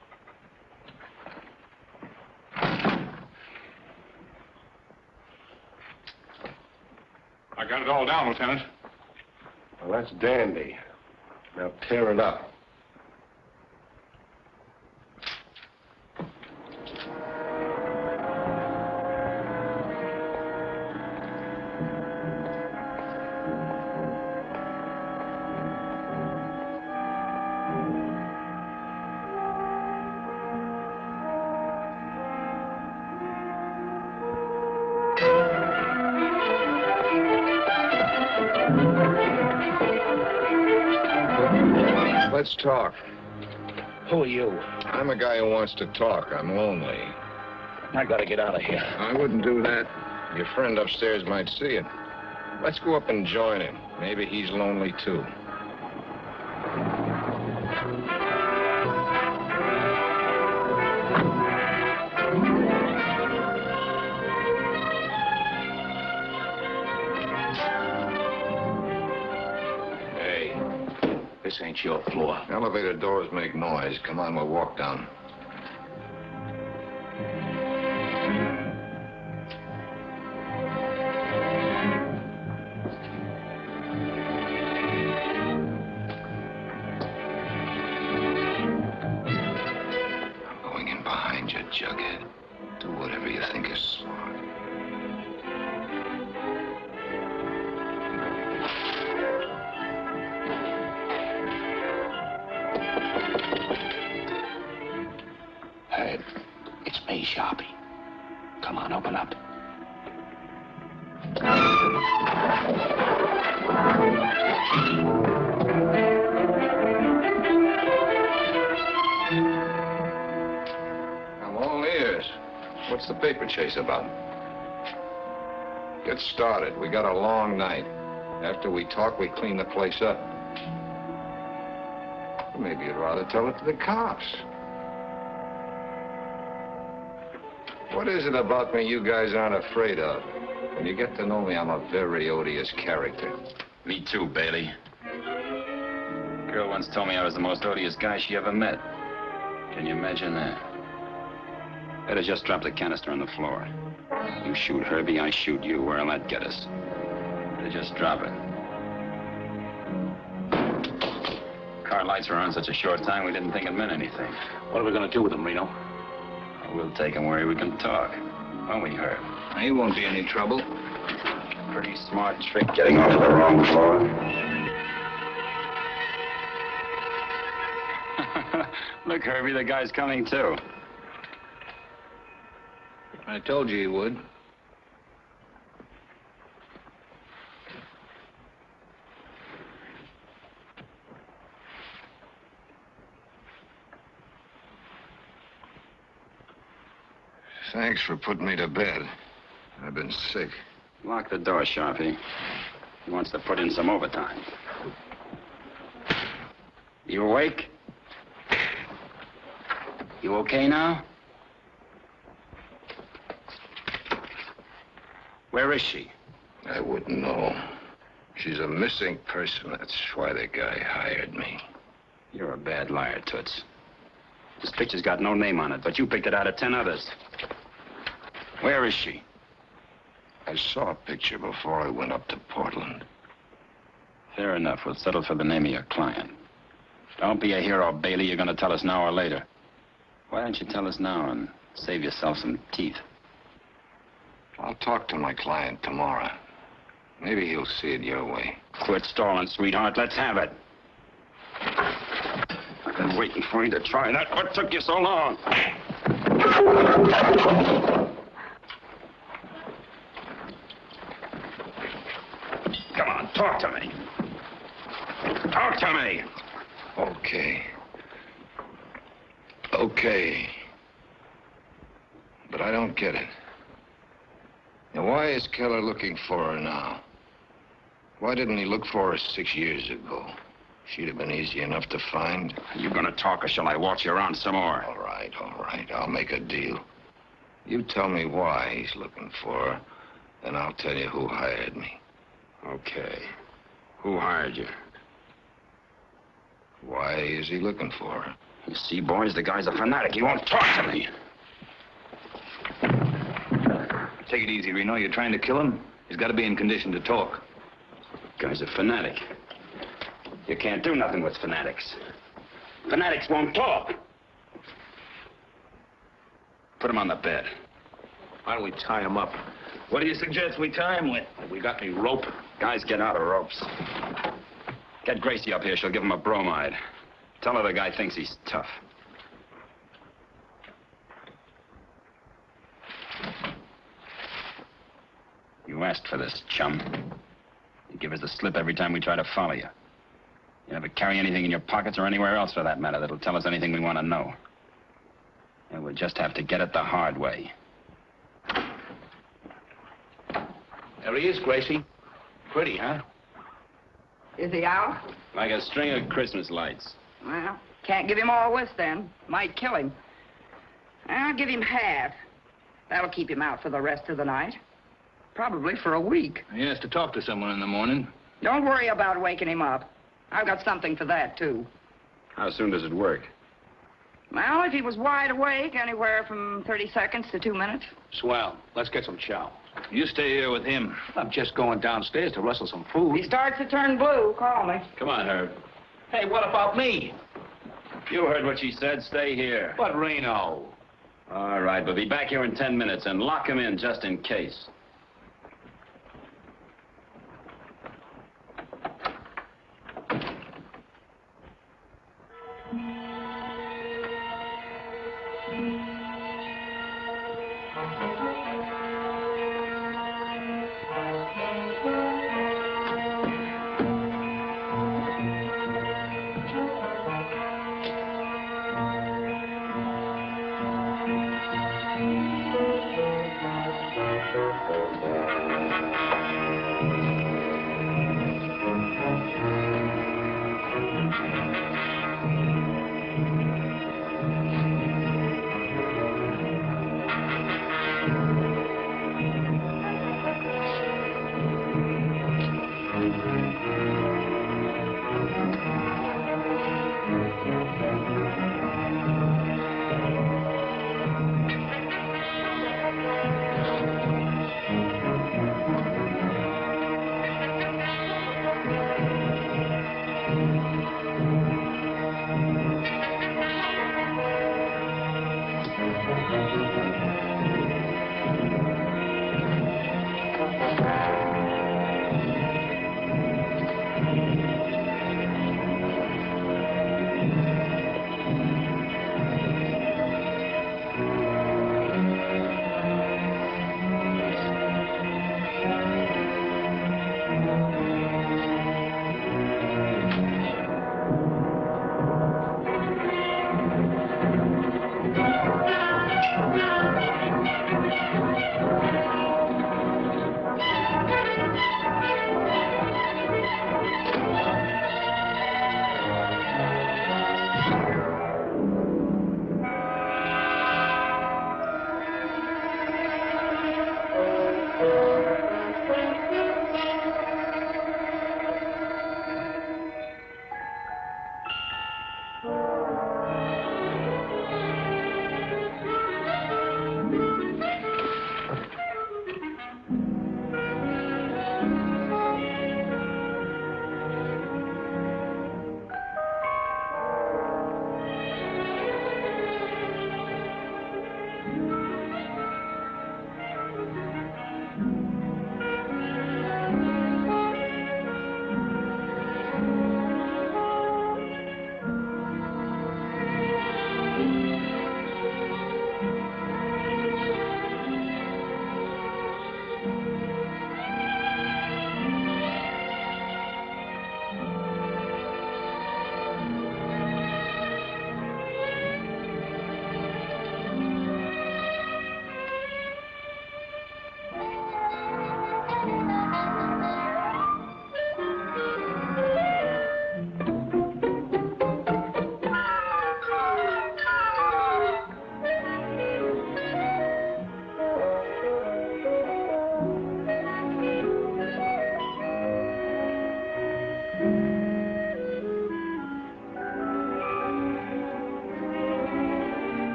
I got it all down, Lieutenant. Well, that's dandy. Now tear it up. Let's talk. Who are you? I'm a guy who wants to talk. I'm lonely. I gotta get out of here. I wouldn't do that. Your friend upstairs might see it. Let's go up and join him. Maybe he's lonely, too. Hey, this ain't your floor. Elevator doors make noise. Come on, we'll walk down. Jughead. Do whatever you think is smart. Hey, it's me, Sharpie. Come on, open up. What's the paper chase about? Get started. We got a long night. After we talk, we clean the place up. Maybe you'd rather tell it to the cops. What is it about me you guys aren't afraid of? When you get to know me, I'm a very odious character. Me too, Bailey. Girl once told me I was the most odious guy she ever met. Can you imagine that? Better just drop the canister on the floor. You shoot Herbie, I shoot you. Where'll that get us? Better just drop it. Car lights were on such a short time, we didn't think it meant anything. What are we gonna do with him, Reno? We'll take him where we can talk. Won't we, Herb? He won't be any trouble. Pretty smart trick getting onto the wrong floor. Look, Herbie, the guy's coming too. I told you he would. Thanks for putting me to bed. I've been sick. Lock the door, Sharpie. He wants to put in some overtime. You awake? You okay now? Where is she? I wouldn't know. She's a missing person. That's why the guy hired me. You're a bad liar, Toots. This picture's got no name on it, but you picked it out of 10 others. Where is she? I saw a picture before I went up to Portland. Fair enough. We'll settle for the name of your client. Don't be a hero, Bailey. You're going to tell us now or later. Why don't you tell us now and save yourself some teeth? I'll talk to my client tomorrow. Maybe he'll see it your way. Quit stalling, sweetheart. Let's have it. I've been waiting for you to try that. What took you so long? Come on, talk to me. Talk to me. Okay. But I don't get it. Now, why is Keller looking for her now? Why didn't he look for her 6 years ago? She'd have been easy enough to find. Are you gonna talk, or shall I watch you around some more? All right. I'll make a deal. You tell me why he's looking for her, then I'll tell you who hired me. Okay. Who hired you? Why is he looking for her? You see, boys, the guy's a fanatic. He won't talk to me. Take it easy, Reno. You're trying to kill him? He's got to be in condition to talk. The guy's a fanatic. You can't do nothing with fanatics. Fanatics won't talk. Put him on the bed. Why don't we tie him up? What do you suggest we tie him with? Have we got any rope? Guys get out of ropes. Get Gracie up here. She'll give him a bromide. Tell her the guy thinks he's tough. You asked for this, chum. You give us the slip every time we try to follow you. You never carry anything in your pockets or anywhere else, for that matter, that'll tell us anything we want to know. And we'll just have to get it the hard way. There he is, Gracie. Pretty, huh? Is he out? Like a string of Christmas lights. Well, can't give him all this then. Might kill him. I'll give him half. That'll keep him out for the rest of the night. Probably for a week. He has to talk to someone in the morning. Don't worry about waking him up. I've got something for that, too. How soon does it work? Well, if he was wide awake, anywhere from 30 seconds to 2 minutes. Swell. Let's get some chow. You stay here with him. I'm just going downstairs to rustle some food. If he starts to turn blue, call me. Come on, Herb. Hey, what about me? You heard what she said. Stay here. But Reno. All right, but be back here in 10 minutes and lock him in just in case.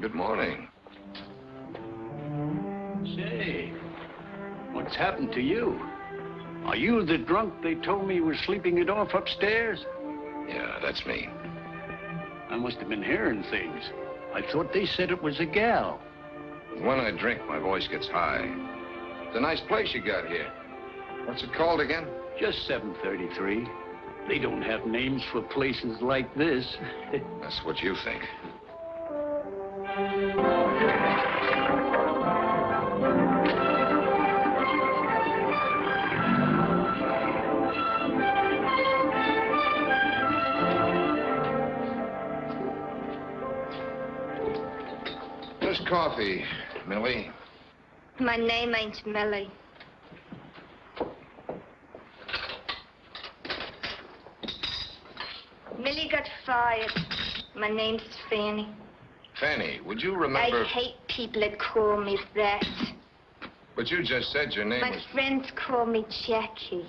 Good morning. Say, what's happened to you? Are you the drunk they told me was sleeping it off upstairs? Yeah, that's me. I must have been hearing things. I thought they said it was a gal. When I drink, my voice gets high. It's a nice place you got here. What's it called again? Just 733. They don't have names for places like this. That's what you think. Just coffee, Millie. My name ain't Millie. Millie got fired. My name's Fanny. Fanny, would you remember... I hate people that call me that. But you just said your name My was... friends call me Jackie.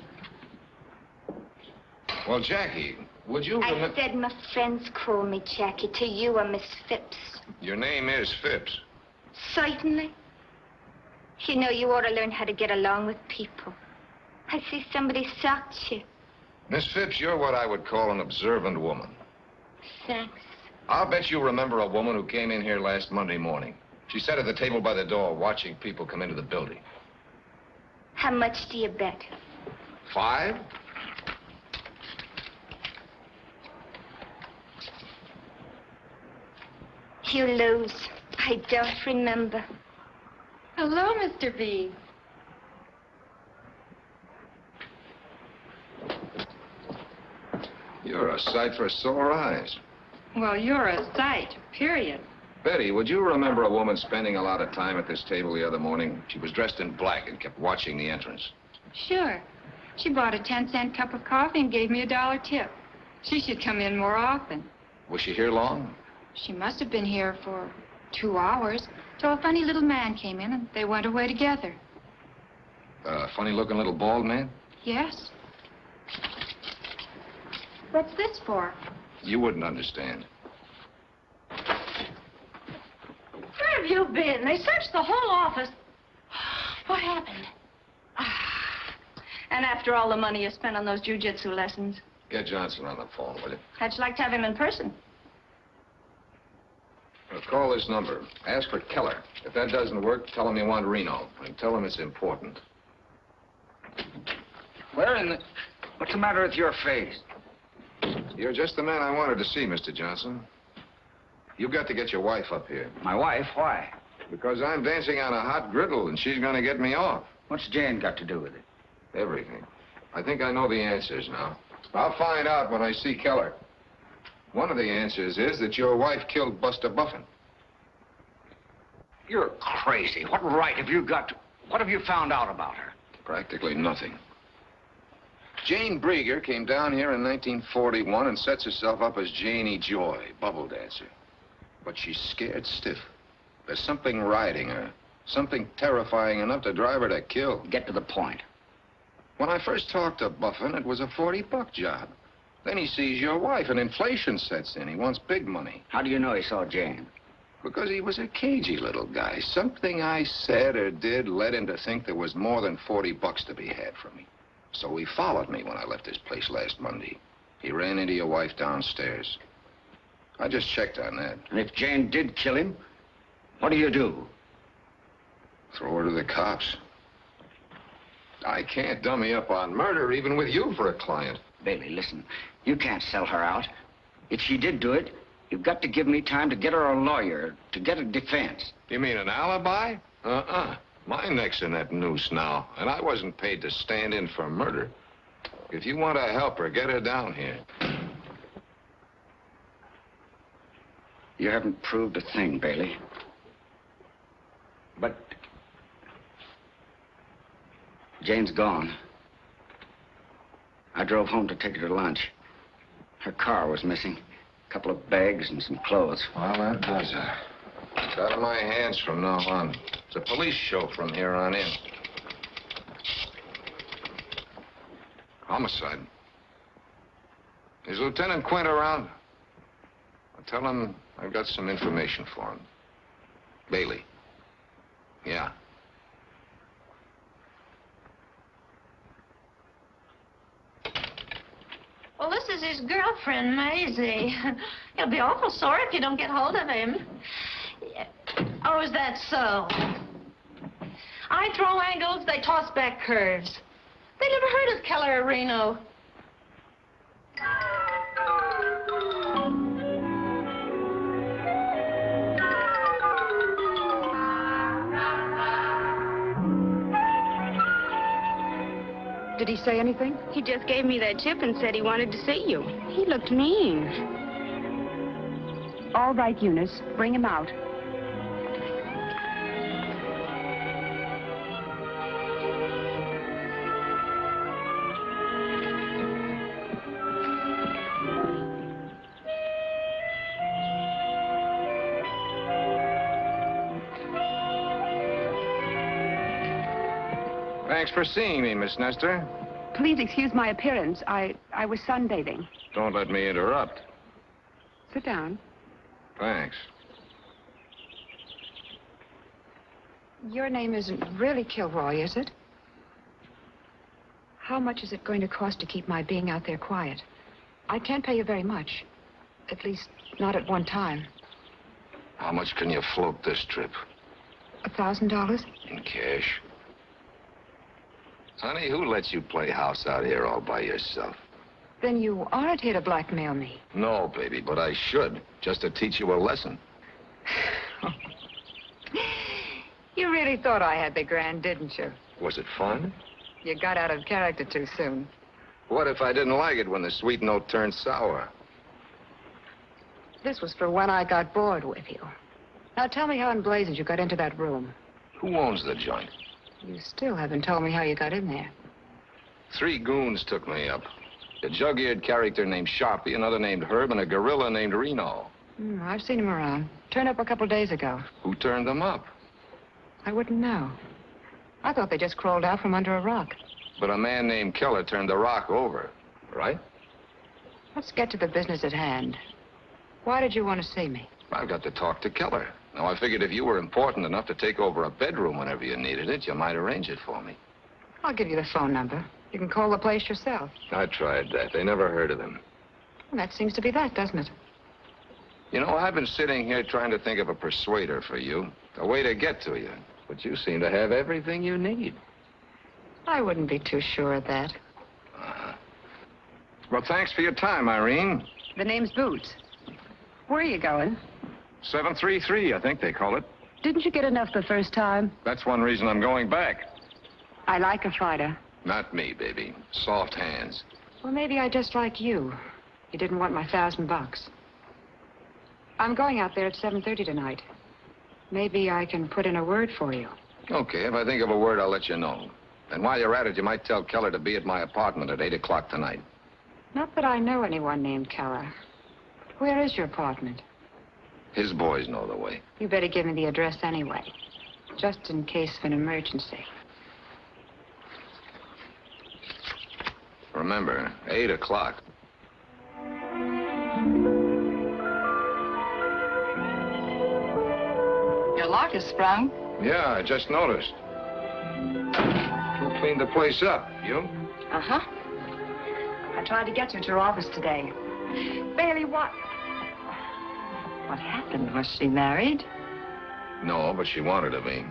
Well, Jackie, would you I remember... said my friends call me Jackie. To you, I'm Miss Phipps. Your name is Phipps. Certainly. You know, you ought to learn how to get along with people. I see somebody socked you. Miss Phipps, you're what I would call an observant woman. Thanks. I'll bet you remember a woman who came in here last Monday morning. She sat at the table by the door watching people come into the building. How much do you bet? 5? You lose. I don't remember. Hello, Mr. B. You're a sight for sore eyes. Well, you're a sight, period. Betty, would you remember a woman spending a lot of time at this table the other morning? She was dressed in black and kept watching the entrance. Sure. She bought a 10-cent cup of coffee and gave me a $1 tip. She should come in more often. Was she here long? She must have been here for 2 hours, till a funny little man came in and they went away together. A funny-looking little bald man? Yes. What's this for? You wouldn't understand. Where have you been? They searched the whole office. What happened? And after all the money you spent on those jiu-jitsu lessons, Get Johnson on the phone, will you? how'd you like to have him in person? Well, call this number. Ask for Keller. If that doesn't work, tell him you want Reno. And tell him it's important. Where in the... What's the matter with your face? You're just the man I wanted to see, Mr. Johnson. You've got to get your wife up here. My wife? Why? Because I'm dancing on a hot griddle, and she's going to get me off. What's Jane got to do with it? Everything. I think I know the answers now. I'll find out when I see Keller. One of the answers is that your wife killed Buster Buffin. You're crazy. What right have you got to... What have you found out about her? Practically nothing. Jane Brieger came down here in 1941 and sets herself up as Janie Joy, bubble dancer. But she's scared stiff. There's something riding her. Something terrifying enough to drive her to kill. Get to the point. When I first talked to Buffin, it was a $40 job. Then he sees your wife, and inflation sets in. He wants big money. How do you know he saw Jane? Because he was a cagey little guy. Something I said or did led him to think there was more than $40 to be had from me. So he followed me when I left his place last Monday. He ran into your wife downstairs. I just checked on that. And if Jane did kill him, what do you do? Throw her to the cops. I can't dummy up on murder, even with you for a client. Bailey, listen. You can't sell her out. If she did do it, you've got to give me time to get her a lawyer, to get a defense. You mean an alibi? My neck's in that noose now, and I wasn't paid to stand in for murder. If you want to help her, get her down here. You haven't proved a thing, Bailey. But Jane's gone. I drove home to take her to lunch. Her car was missing. A couple of bags and some clothes. Well, that does it. It's out of my hands from now on. It's a police show from here on in. Homicide. Is Lieutenant Quint around? I'll tell him I've got some information for him. Bailey. Yeah. Well, this is his girlfriend, Maisie. He'll be awful sore if you don't get hold of him. Yeah. Oh, is that so? I throw angles, they toss back curves. They never heard of Keller or Reno. Did he say anything? He just gave me that chip and said he wanted to see you. He looked mean. All right, Eunice. Bring him out. Thanks for seeing me, Miss Nestor. Please excuse my appearance. I was sunbathing. Don't let me interrupt. Sit down. Thanks. Your name isn't really Kilroy, is it? How much is it going to cost to keep my being out there quiet? I can't pay you very much. At least, not at one time. How much can you float this trip? $1,000? In cash. Honey, who lets you play house out here all by yourself? Then you aren't here to blackmail me. No, baby, but I should, just to teach you a lesson. You really thought I had the grand, didn't you? Was it fun? You got out of character too soon. What if I didn't like it when the sweet note turned sour? This was for when I got bored with you. Now tell me how in blazes you got into that room. Who owns the joint? You still haven't told me how you got in there. 3 goons took me up. A jug-eared character named Sharpie, another named Herb, and a gorilla named Reno. I've seen him around. Turned up a couple days ago. Who turned them up? I wouldn't know. I thought they just crawled out from under a rock. But a man named Keller turned the rock over, right? Let's get to the business at hand. Why did you want to see me? I've got to talk to Keller. Now, I figured if you were important enough to take over a bedroom whenever you needed it, you might arrange it for me. I'll give you the phone number. You can call the place yourself. I tried that. They never heard of him. Well, that seems to be that, doesn't it? You know, I've been sitting here trying to think of a persuader for you, a way to get to you. But you seem to have everything you need. I wouldn't be too sure of that. Well, thanks for your time, Irene. The name's Boots. Where are you going? 733, I think they call it. Didn't you get enough the first time? That's one reason I'm going back. I like a fighter. Not me, baby. Soft hands. Well, maybe I just like you. You didn't want my $1,000. I'm going out there at 7:30 tonight. Maybe I can put in a word for you. Okay, if I think of a word, I'll let you know. And while you're at it, you might tell Keller to be at my apartment at 8 o'clock tonight. Not that I know anyone named Keller. Where is your apartment? His boys know the way. You better give me the address anyway, just in case of an emergency. Remember, 8 o'clock. Your lock is sprung. Yeah, I just noticed. Who cleaned the place up? You? Uh-huh. I tried to get you to her office today. Bailey, what happened? Was she married? No, but she wanted to be.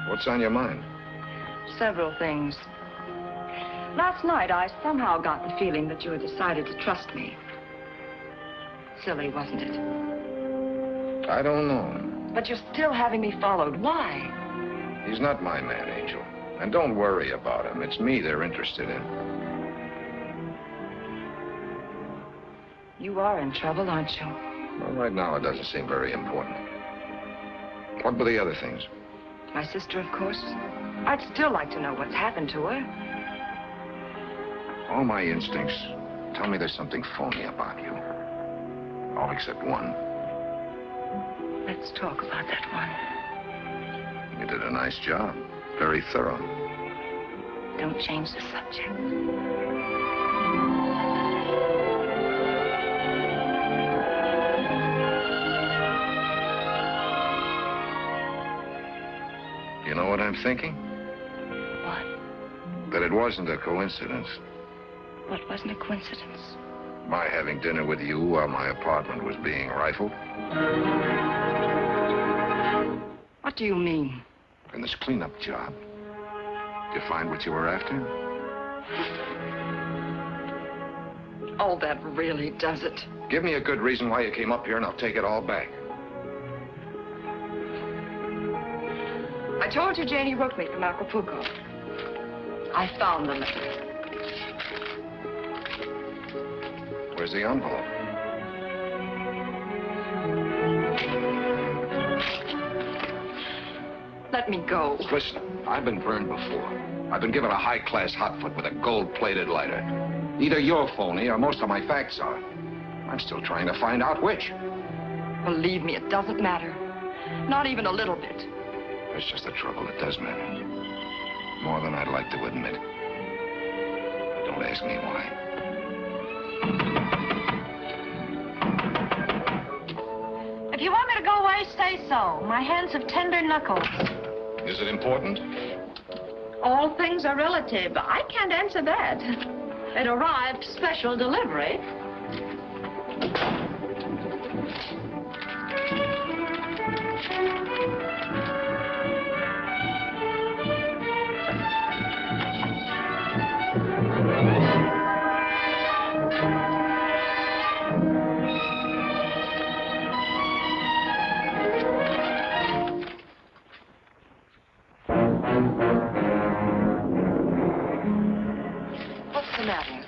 What's on your mind? Several things. Last night, I somehow got the feeling that you had decided to trust me. Silly, wasn't it? I don't know. But you're still having me followed. Why? He's not my man, Angel. And don't worry about him. It's me they're interested in. You are in trouble, aren't you? Well, right now, it doesn't seem very important. What were the other things? My sister, of course. I'd still like to know what's happened to her. All my instincts tell me there's something phony about you. All except one. Let's talk about that one. You did a nice job. Very thorough. Don't change the subject. You know what I'm thinking? What? That it wasn't a coincidence. What wasn't a coincidence? My having dinner with you while my apartment was being rifled. What do you mean? In this cleanup job. Did you find what you were after? Oh, that really does it. Give me a good reason why you came up here and I'll take it all back. I told you Janie wrote me from Acapulco. I found the letter. Where's the envelope? Let me go. Listen, I've been burned before. I've been given a high-class hotfoot with a gold-plated lighter. Either you're phony or most of my facts are. I'm still trying to find out which. Believe me, it doesn't matter. Not even a little bit. That's just the trouble. It does matter. More than I'd like to admit. But don't ask me why. If you want me to go away, say so. My hands have tender knuckles. Is it important? All things are relative. I can't answer that. It arrived special delivery. What's the matter?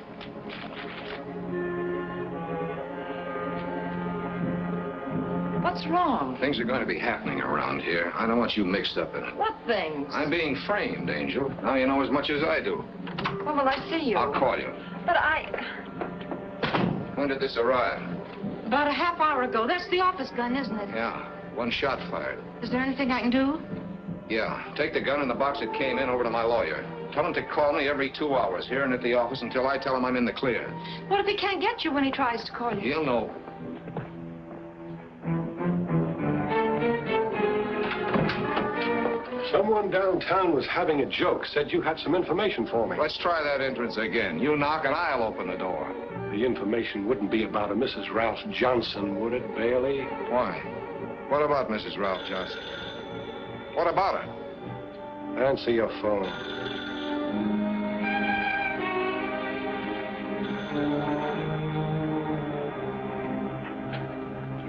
What's wrong? Things are going to be happening around here. I don't want you mixed up in it. What things? I'm being framed, Angel. Now you know as much as I do. When will I see you? I'll call you. But I... When did this arrive? About a half hour ago. That's the office gun, isn't it? Yeah, one shot fired. Is there anything I can do? Yeah, take the gun and the box it came in over to my lawyer. Tell him to call me every 2 hours here and at the office until I tell him I'm in the clear. What if he can't get you when he tries to call you? He'll know. Someone downtown was having a joke, said you had some information for me. Let's try that entrance again. You knock and I'll open the door. The information wouldn't be about a Mrs. Ralph Johnson, would it, Bailey? Why? What about Mrs. Ralph Johnson? What about her? Answer your phone.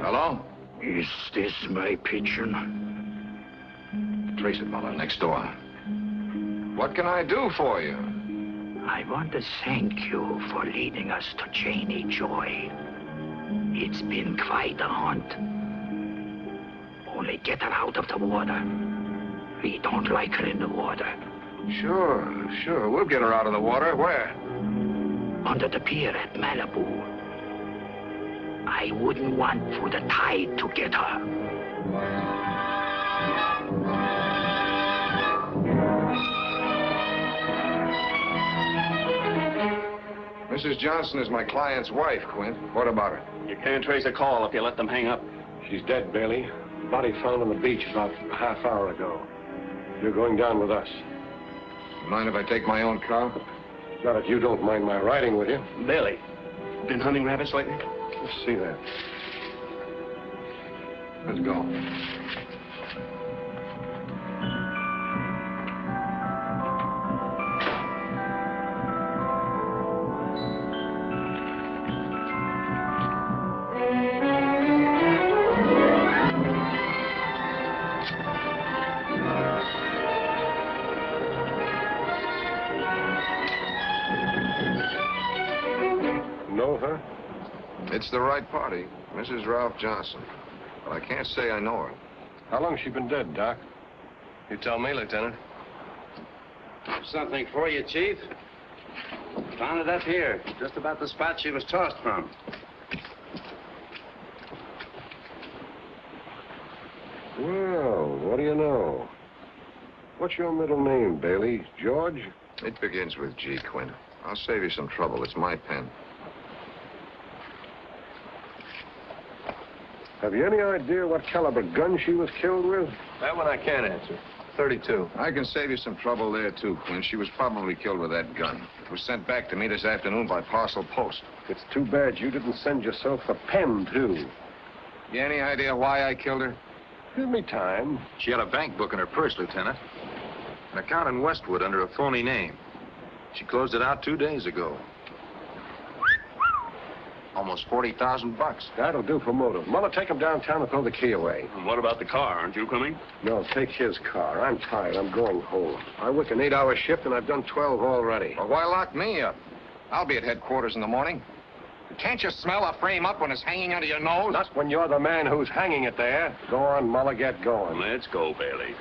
Hello? Is this my pigeon? Trace it, Muller, next door. What can I do for you? I want to thank you for leading us to Janie Joy. It's been quite a hunt. Only get her out of the water. We don't like her in the water. Sure. We'll get her out of the water. Where? Under the pier at Malibu. I wouldn't want for the tide to get her. Mrs. Johnson is my client's wife, Quint. What about her? You can't trace a call if you let them hang up. She's dead, Bailey. Body found on the beach about a half hour ago. You're going down with us. Mind if I take my own car? Not if you don't mind my riding with you. Bailey, been hunting rabbits lately? Let's see that. Let's go. Know her? It's the right party, Mrs. Ralph Johnson. But I can't say I know her. How long's she been dead, Doc? You tell me, Lieutenant. Something for you, Chief. Found it up here, just about the spot she was tossed from. Well, what do you know? What's your middle name, Bailey? George? It begins with G, Quint. I'll save you some trouble. It's my pen. Have you any idea what caliber gun she was killed with? That one I can't answer. 32. I can save you some trouble there, too, Quinn. She was probably killed with that gun. It was sent back to me this afternoon by parcel post. It's too bad you didn't send yourself the pen, too. You any idea why I killed her? Give me time. She had a bank book in her purse, Lieutenant. An account in Westwood under a phony name. She closed it out 2 days ago. Almost 40,000 bucks. That'll do for motive. Muller, take him downtown and throw the key away. And what about the car? Aren't you coming? No, take his car. I'm tired. I'm going home. I work an 8-hour shift, and I've done 12 already. Well, why lock me up? I'll be at headquarters in the morning. Can't you smell a frame up when it's hanging under your nose? Not when you're the man who's hanging it there. Go on, Muller, get going. Let's go, Bailey.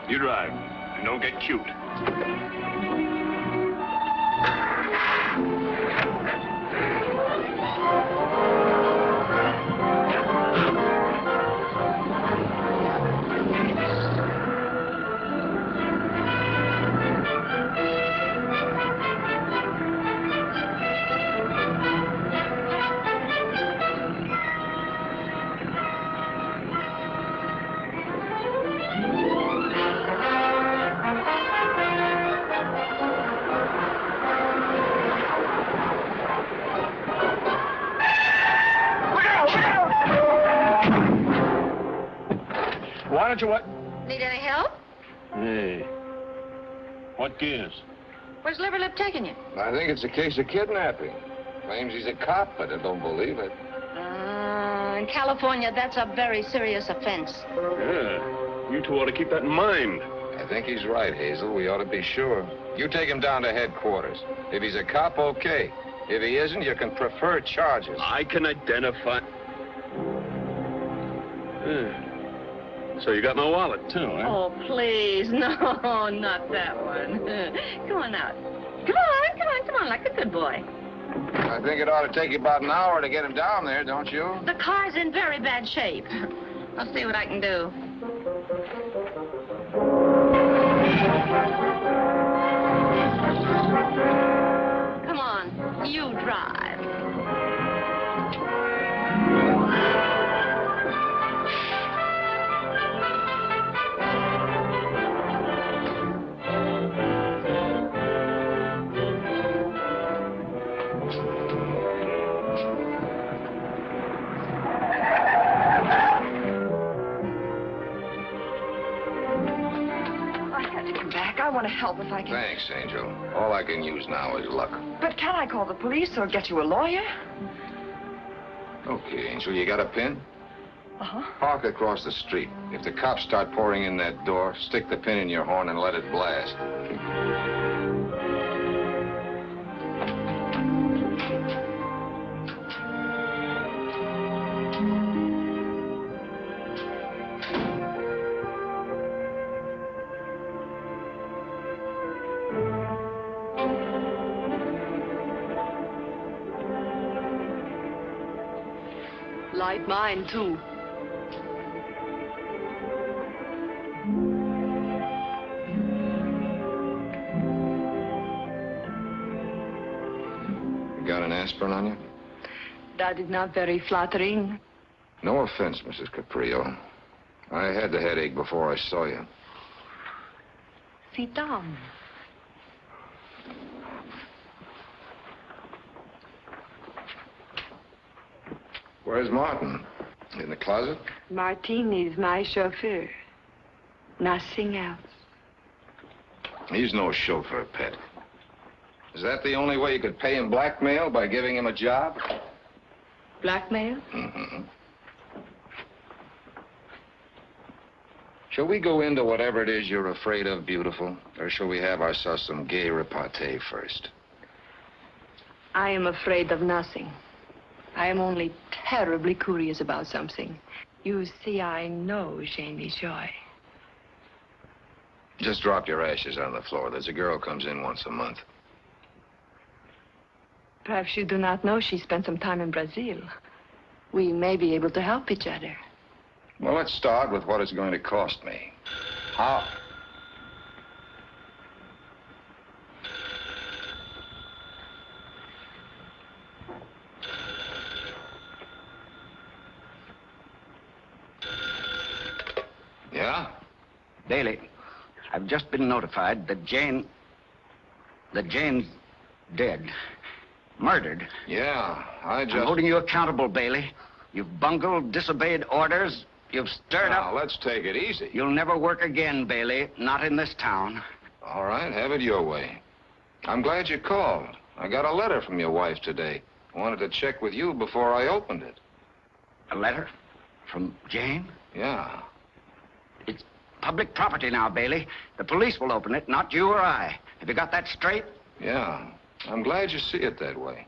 You drive, and don't get cute. Why don't you what? Need any help? Hey. What gives? Where's Liverlip taking you? I think it's a case of kidnapping. Claims he's a cop, but I don't believe it. In California, that's a very serious offense. Yeah. You two ought to keep that in mind. I think he's right, Hazel. We ought to be sure. You take him down to headquarters. If he's a cop, okay. If he isn't, you can prefer charges. I can identify... Yeah. So you got my wallet, too, huh? Oh, please. No, not that one. Come on out. Come on, like a good boy. I think it ought to take you about an hour to get him down there, don't you? The car's in very bad shape. I'll see what I can do. Come on, you drive. I want to help if I can. Thanks, Angel. All I can use now is luck. But can I call the police or get you a lawyer? Okay, Angel, you got a pin? Uh-huh. Park across the street. If the cops start pouring in that door, stick the pin in your horn and let it blast. Light mine, too. You got an aspirin on you? That is not very flattering. No offense, Mrs. Caprio. I had the headache before I saw you. Sit down. Where's Martin? In the closet? Martin is my chauffeur. Nothing else. He's no chauffeur, Pet. Is that the only way you could pay him blackmail, by giving him a job? Blackmail? Mm-hmm. Shall we go into whatever it is you're afraid of, beautiful? Or shall we have ourselves some gay repartee first? I am afraid of nothing. I am only terribly curious about something. You see, I know Janie Joy. Just drop your ashes on the floor. There's a girl comes in once a month. Perhaps you do not know she spent some time in Brazil. We may be able to help each other. Well, let's start with what it's going to cost me. How? Yeah? Bailey, I've just been notified that Jane's dead. Murdered. Yeah, I'm holding you accountable, Bailey. You've bungled, disobeyed orders. You've stirred up... Now, let's take it easy. You'll never work again, Bailey. Not in this town. All right, have it your way. I'm glad you called. I got a letter from your wife today. I wanted to check with you before I opened it. A letter? From Jane? Yeah. It's public property now, Bailey. The police will open it, not you or I. Have you got that straight? Yeah. I'm glad you see it that way.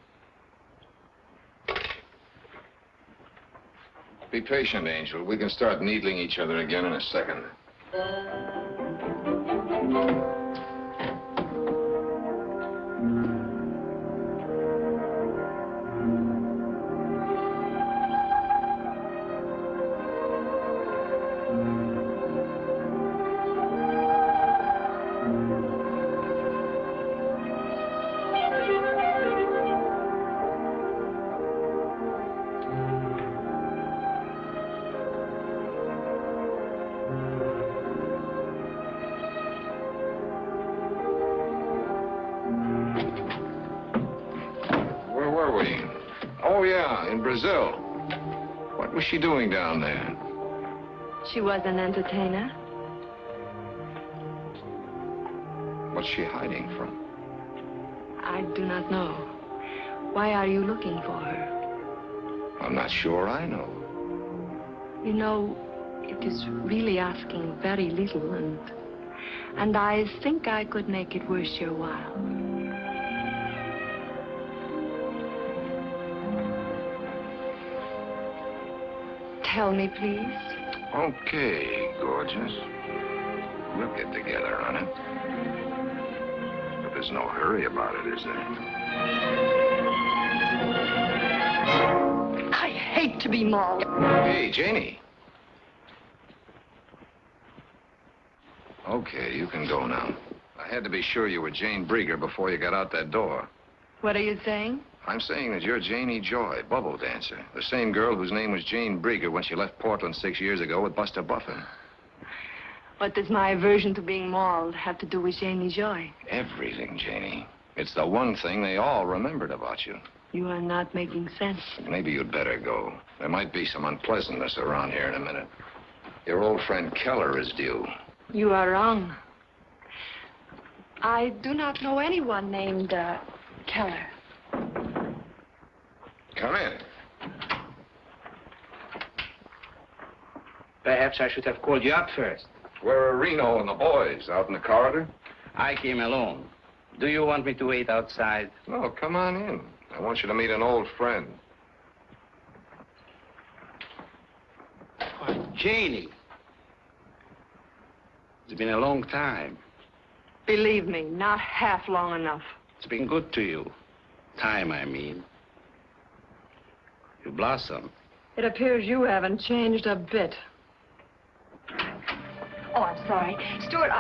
Be patient, Angel. We can start needling each other again in a second. Brazil. What was she doing down there? She was an entertainer. What's she hiding from? I do not know. Why are you looking for her? I'm not sure I know. You know, it is really asking very little, and I think I could make it worth your while. Tell me, please. Okay, gorgeous. We'll get together on it. But there's no hurry about it, is there? I hate to be mauled. Hey, Janie. Okay, you can go now. I had to be sure you were Jane Brieger before you got out that door. What are you saying? I'm saying that you're Janie Joy, bubble dancer. The same girl whose name was Jane Brieger when she left Portland 6 years ago with Buster Buffin. What does my aversion to being mauled have to do with Janie Joy? Everything, Janie. It's the one thing they all remembered about you. You are not making sense. Maybe you'd better go. There might be some unpleasantness around here in a minute. Your old friend Keller is due. You are wrong. I do not know anyone named, Keller. Come in. Perhaps I should have called you up first. Where are Reno and the boys? Out in the corridor? I came alone. Do you want me to wait outside? No, come on in. I want you to meet an old friend. Oh, Janie. It's been a long time. Believe me, not half long enough. It's been good to you. Time, I mean. You blossom. It appears you haven't changed a bit. Oh, I'm sorry. Stuart,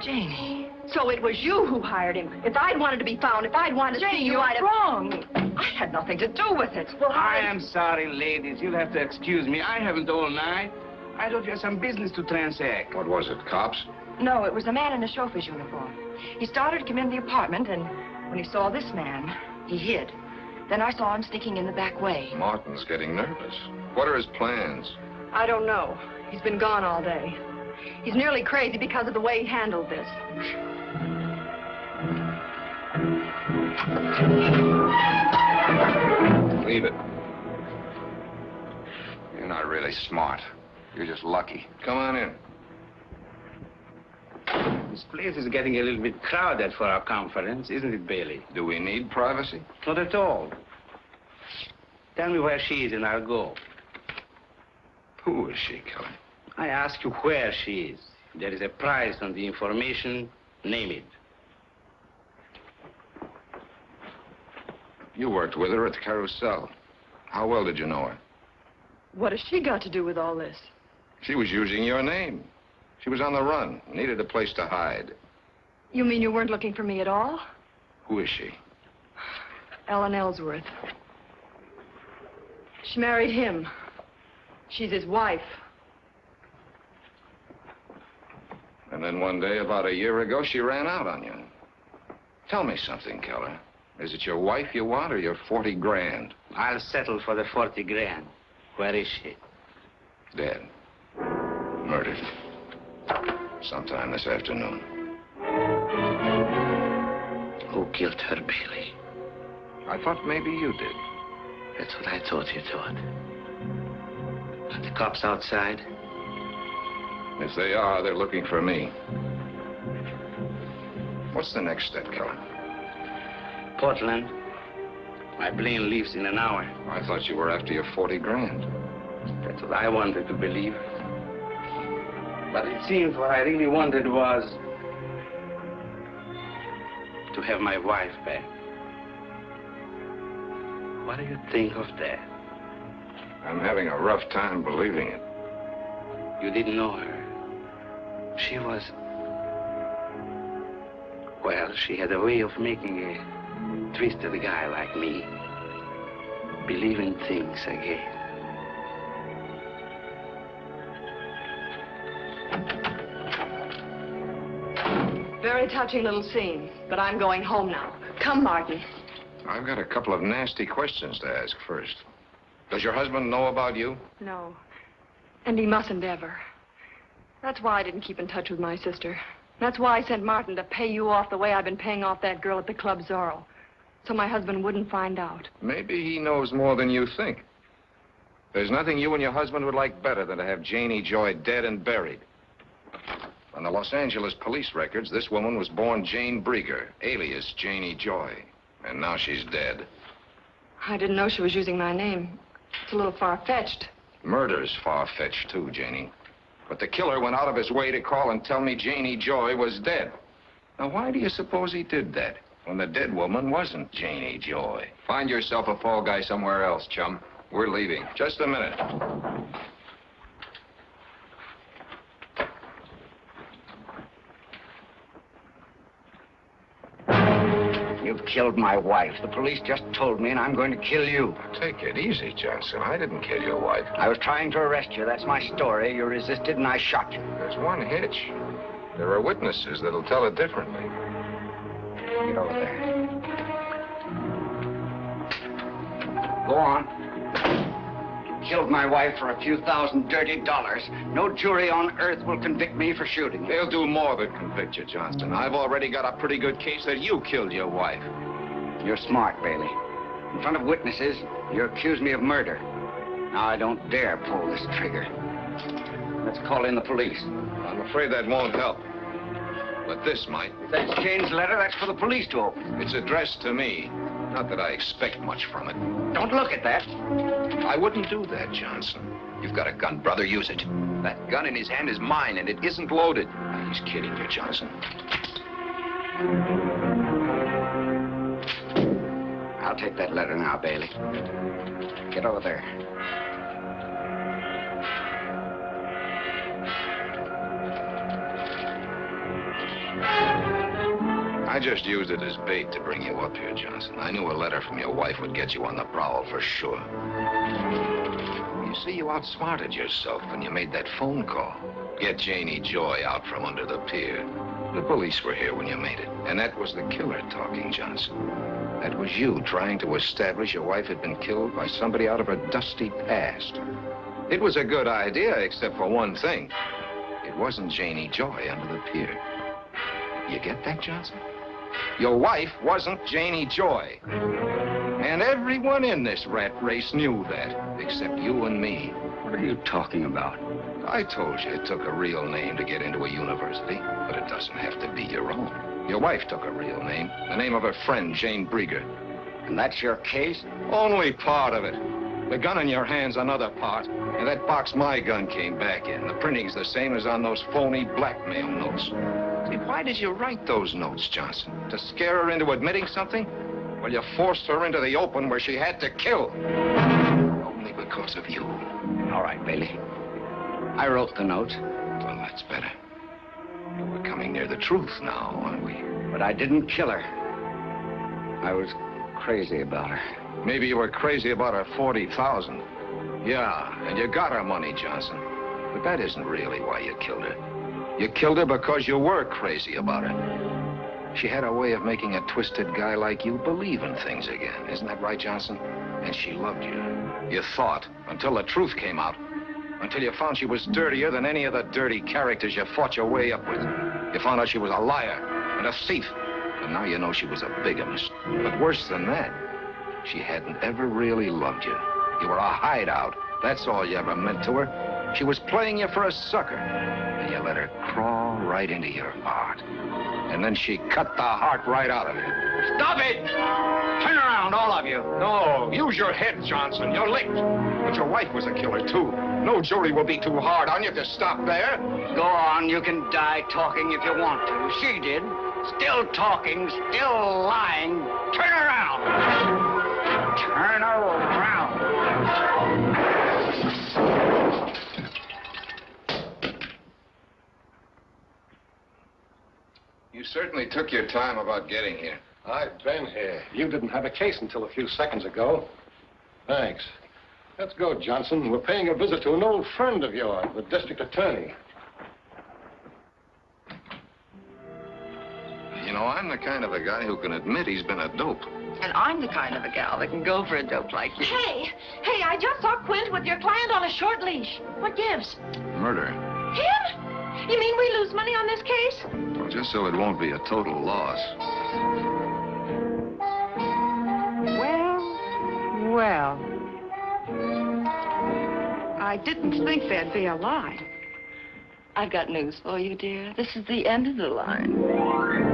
Janie. So it was you who hired him. If I'd wanted to be found, if I'd wanted to see you, I'd have... wrong. I had nothing to do with it. Well, I am sorry, ladies. You'll have to excuse me. I haven't all night. I thought you had some business to transact. What was it, cops? No, it was a man in a chauffeur's uniform. He started to come in the apartment, and when he saw this man, he hid. Then I saw him sneaking in the back way. Martin's getting nervous. What are his plans? I don't know. He's been gone all day. He's nearly crazy because of the way he handled this. Leave it. You're not really smart. You're just lucky. Come on in. This place is getting a little bit crowded for our conference, isn't it, Bailey? Do we need privacy? Not at all. Tell me where she is and I'll go. Who is she, Kelly? I ask you where she is. If there is a price on the information, name it. You worked with her at the Carousel. How well did you know her? What has she got to do with all this? She was using your name. She was on the run, needed a place to hide. You mean you weren't looking for me at all? Who is she? Ellen Ellsworth. She married him. She's his wife. And then one day, about a year ago, she ran out on you. Tell me something, Keller. Is it your wife you want or your 40 grand? I'll settle for the 40 grand. Where is she? Dead. Murdered. Sometime this afternoon. Who killed her, Bailey? I thought maybe you did. That's what I thought you thought. Are the cops outside? If they are, they're looking for me. What's the next step, Keller? Portland. My plane leaves in an hour. I thought you were after your 40 grand. That's what I wanted to believe. But it seems what I really wanted was to have my wife back. What do you think of that? I'm having a rough time believing it. You didn't know her. She was... Well, she had a way of making a twisted guy like me believe in things again. Very touching little scene, but I'm going home now. Come, Martin. I've got a couple of nasty questions to ask first. Does your husband know about you? No. And he mustn't ever. That's why I didn't keep in touch with my sister. That's why I sent Martin to pay you off the way I've been paying off that girl at the Club Zorro. So my husband wouldn't find out. Maybe he knows more than you think. There's nothing you and your husband would like better than to have Janie Joy dead and buried. On the Los Angeles police records, this woman was born Jane Brieger, alias Janie Joy. And now she's dead. I didn't know she was using my name. It's a little far-fetched. Murder's far-fetched, too, Janie. But the killer went out of his way to call and tell me Janie Joy was dead. Now, why do you suppose he did that when the dead woman wasn't Janie Joy? Find yourself a fall guy somewhere else, chum. We're leaving. Just a minute. You've killed my wife. The police just told me, and I'm going to kill you. Take it easy, Johnson. I didn't kill your wife. I was trying to arrest you. That's my story. You resisted, and I shot you. There's one hitch. There are witnesses that'll tell it differently. Get over there. Go on. You killed my wife for a few $1,000 dirty dollars. No jury on earth will convict me for shooting. They'll do more than convict you, Johnston. I've already got a pretty good case that you killed your wife. You're smart, Bailey. In front of witnesses, you accuse me of murder. Now I don't dare pull this trigger. Let's call in the police. I'm afraid that won't help. But this might. If that's Jane's letter, that's for the police to open. It's addressed to me. Not that I expect much from it. Don't look at that. I wouldn't do that, Johnson. You've got a gun, brother. Use it. That gun in his hand is mine, and it isn't loaded. He's kidding you, Johnson. I'll take that letter now, Bailey. Get over there. I just used it as bait to bring you up here, Johnson. I knew a letter from your wife would get you on the prowl for sure. You see, you outsmarted yourself when you made that phone call. Get Janie Joy out from under the pier. The police were here when you made it. And that was the killer talking, Johnson. That was you trying to establish your wife had been killed by somebody out of her dusty past. It was a good idea, except for one thing. It wasn't Janie Joy under the pier. You get that, Johnson? Your wife wasn't Janie Joy. And everyone in this rat race knew that, except you and me. What are you talking about? I told you it took a real name to get into a university, but it doesn't have to be your own. Your wife took a real name, the name of her friend, Jane Brieger. And that's your case? Only part of it. The gun in your hand's another part, and that box my gun came back in. The printing's the same as on those phony blackmail notes. See, why did you write those notes, Johnson? To scare her into admitting something? Well, you forced her into the open where she had to kill. Only because of you. All right, Bailey. I wrote the note. Well, that's better. We're coming near the truth now, aren't we? But I didn't kill her. I was crazy about her. Maybe you were crazy about her 40,000. Yeah, and you got her money, Johnson. But that isn't really why you killed her. You killed her because you were crazy about her. She had a way of making a twisted guy like you believe in things again. Isn't that right, Johnson? And she loved you. You thought, until the truth came out. Until you found she was dirtier than any of the dirty characters you fought your way up with. You found out she was a liar and a thief. And now you know she was a bigamist. But worse than that, she hadn't ever really loved you. You were a hideout. That's all you ever meant to her. She was playing you for a sucker. And you let her crawl right into your heart. And then she cut the heart right out of you. Stop it! Turn around, all of you. No, use your head, Johnson. You're licked. But your wife was a killer, too. No jury will be too hard on you to stop there. Go on, you can die talking if you want to. She did. Still talking, still lying. Turn around! Turn around! You certainly took your time about getting here. I've been here. You didn't have a case until a few seconds ago. Thanks. Let's go, Johnson. We're paying a visit to an old friend of yours, the district attorney. You know, I'm the kind of a guy who can admit he's been a dope. And I'm the kind of a gal that can go for a dope like you. Hey, I just saw Quint with your client on a short leash. What gives? Murder. Him? You mean we lose money on this case? Well, just so it won't be a total loss. Well. I didn't think there'd be a line. I've got news for you, dear. This is the end of the line.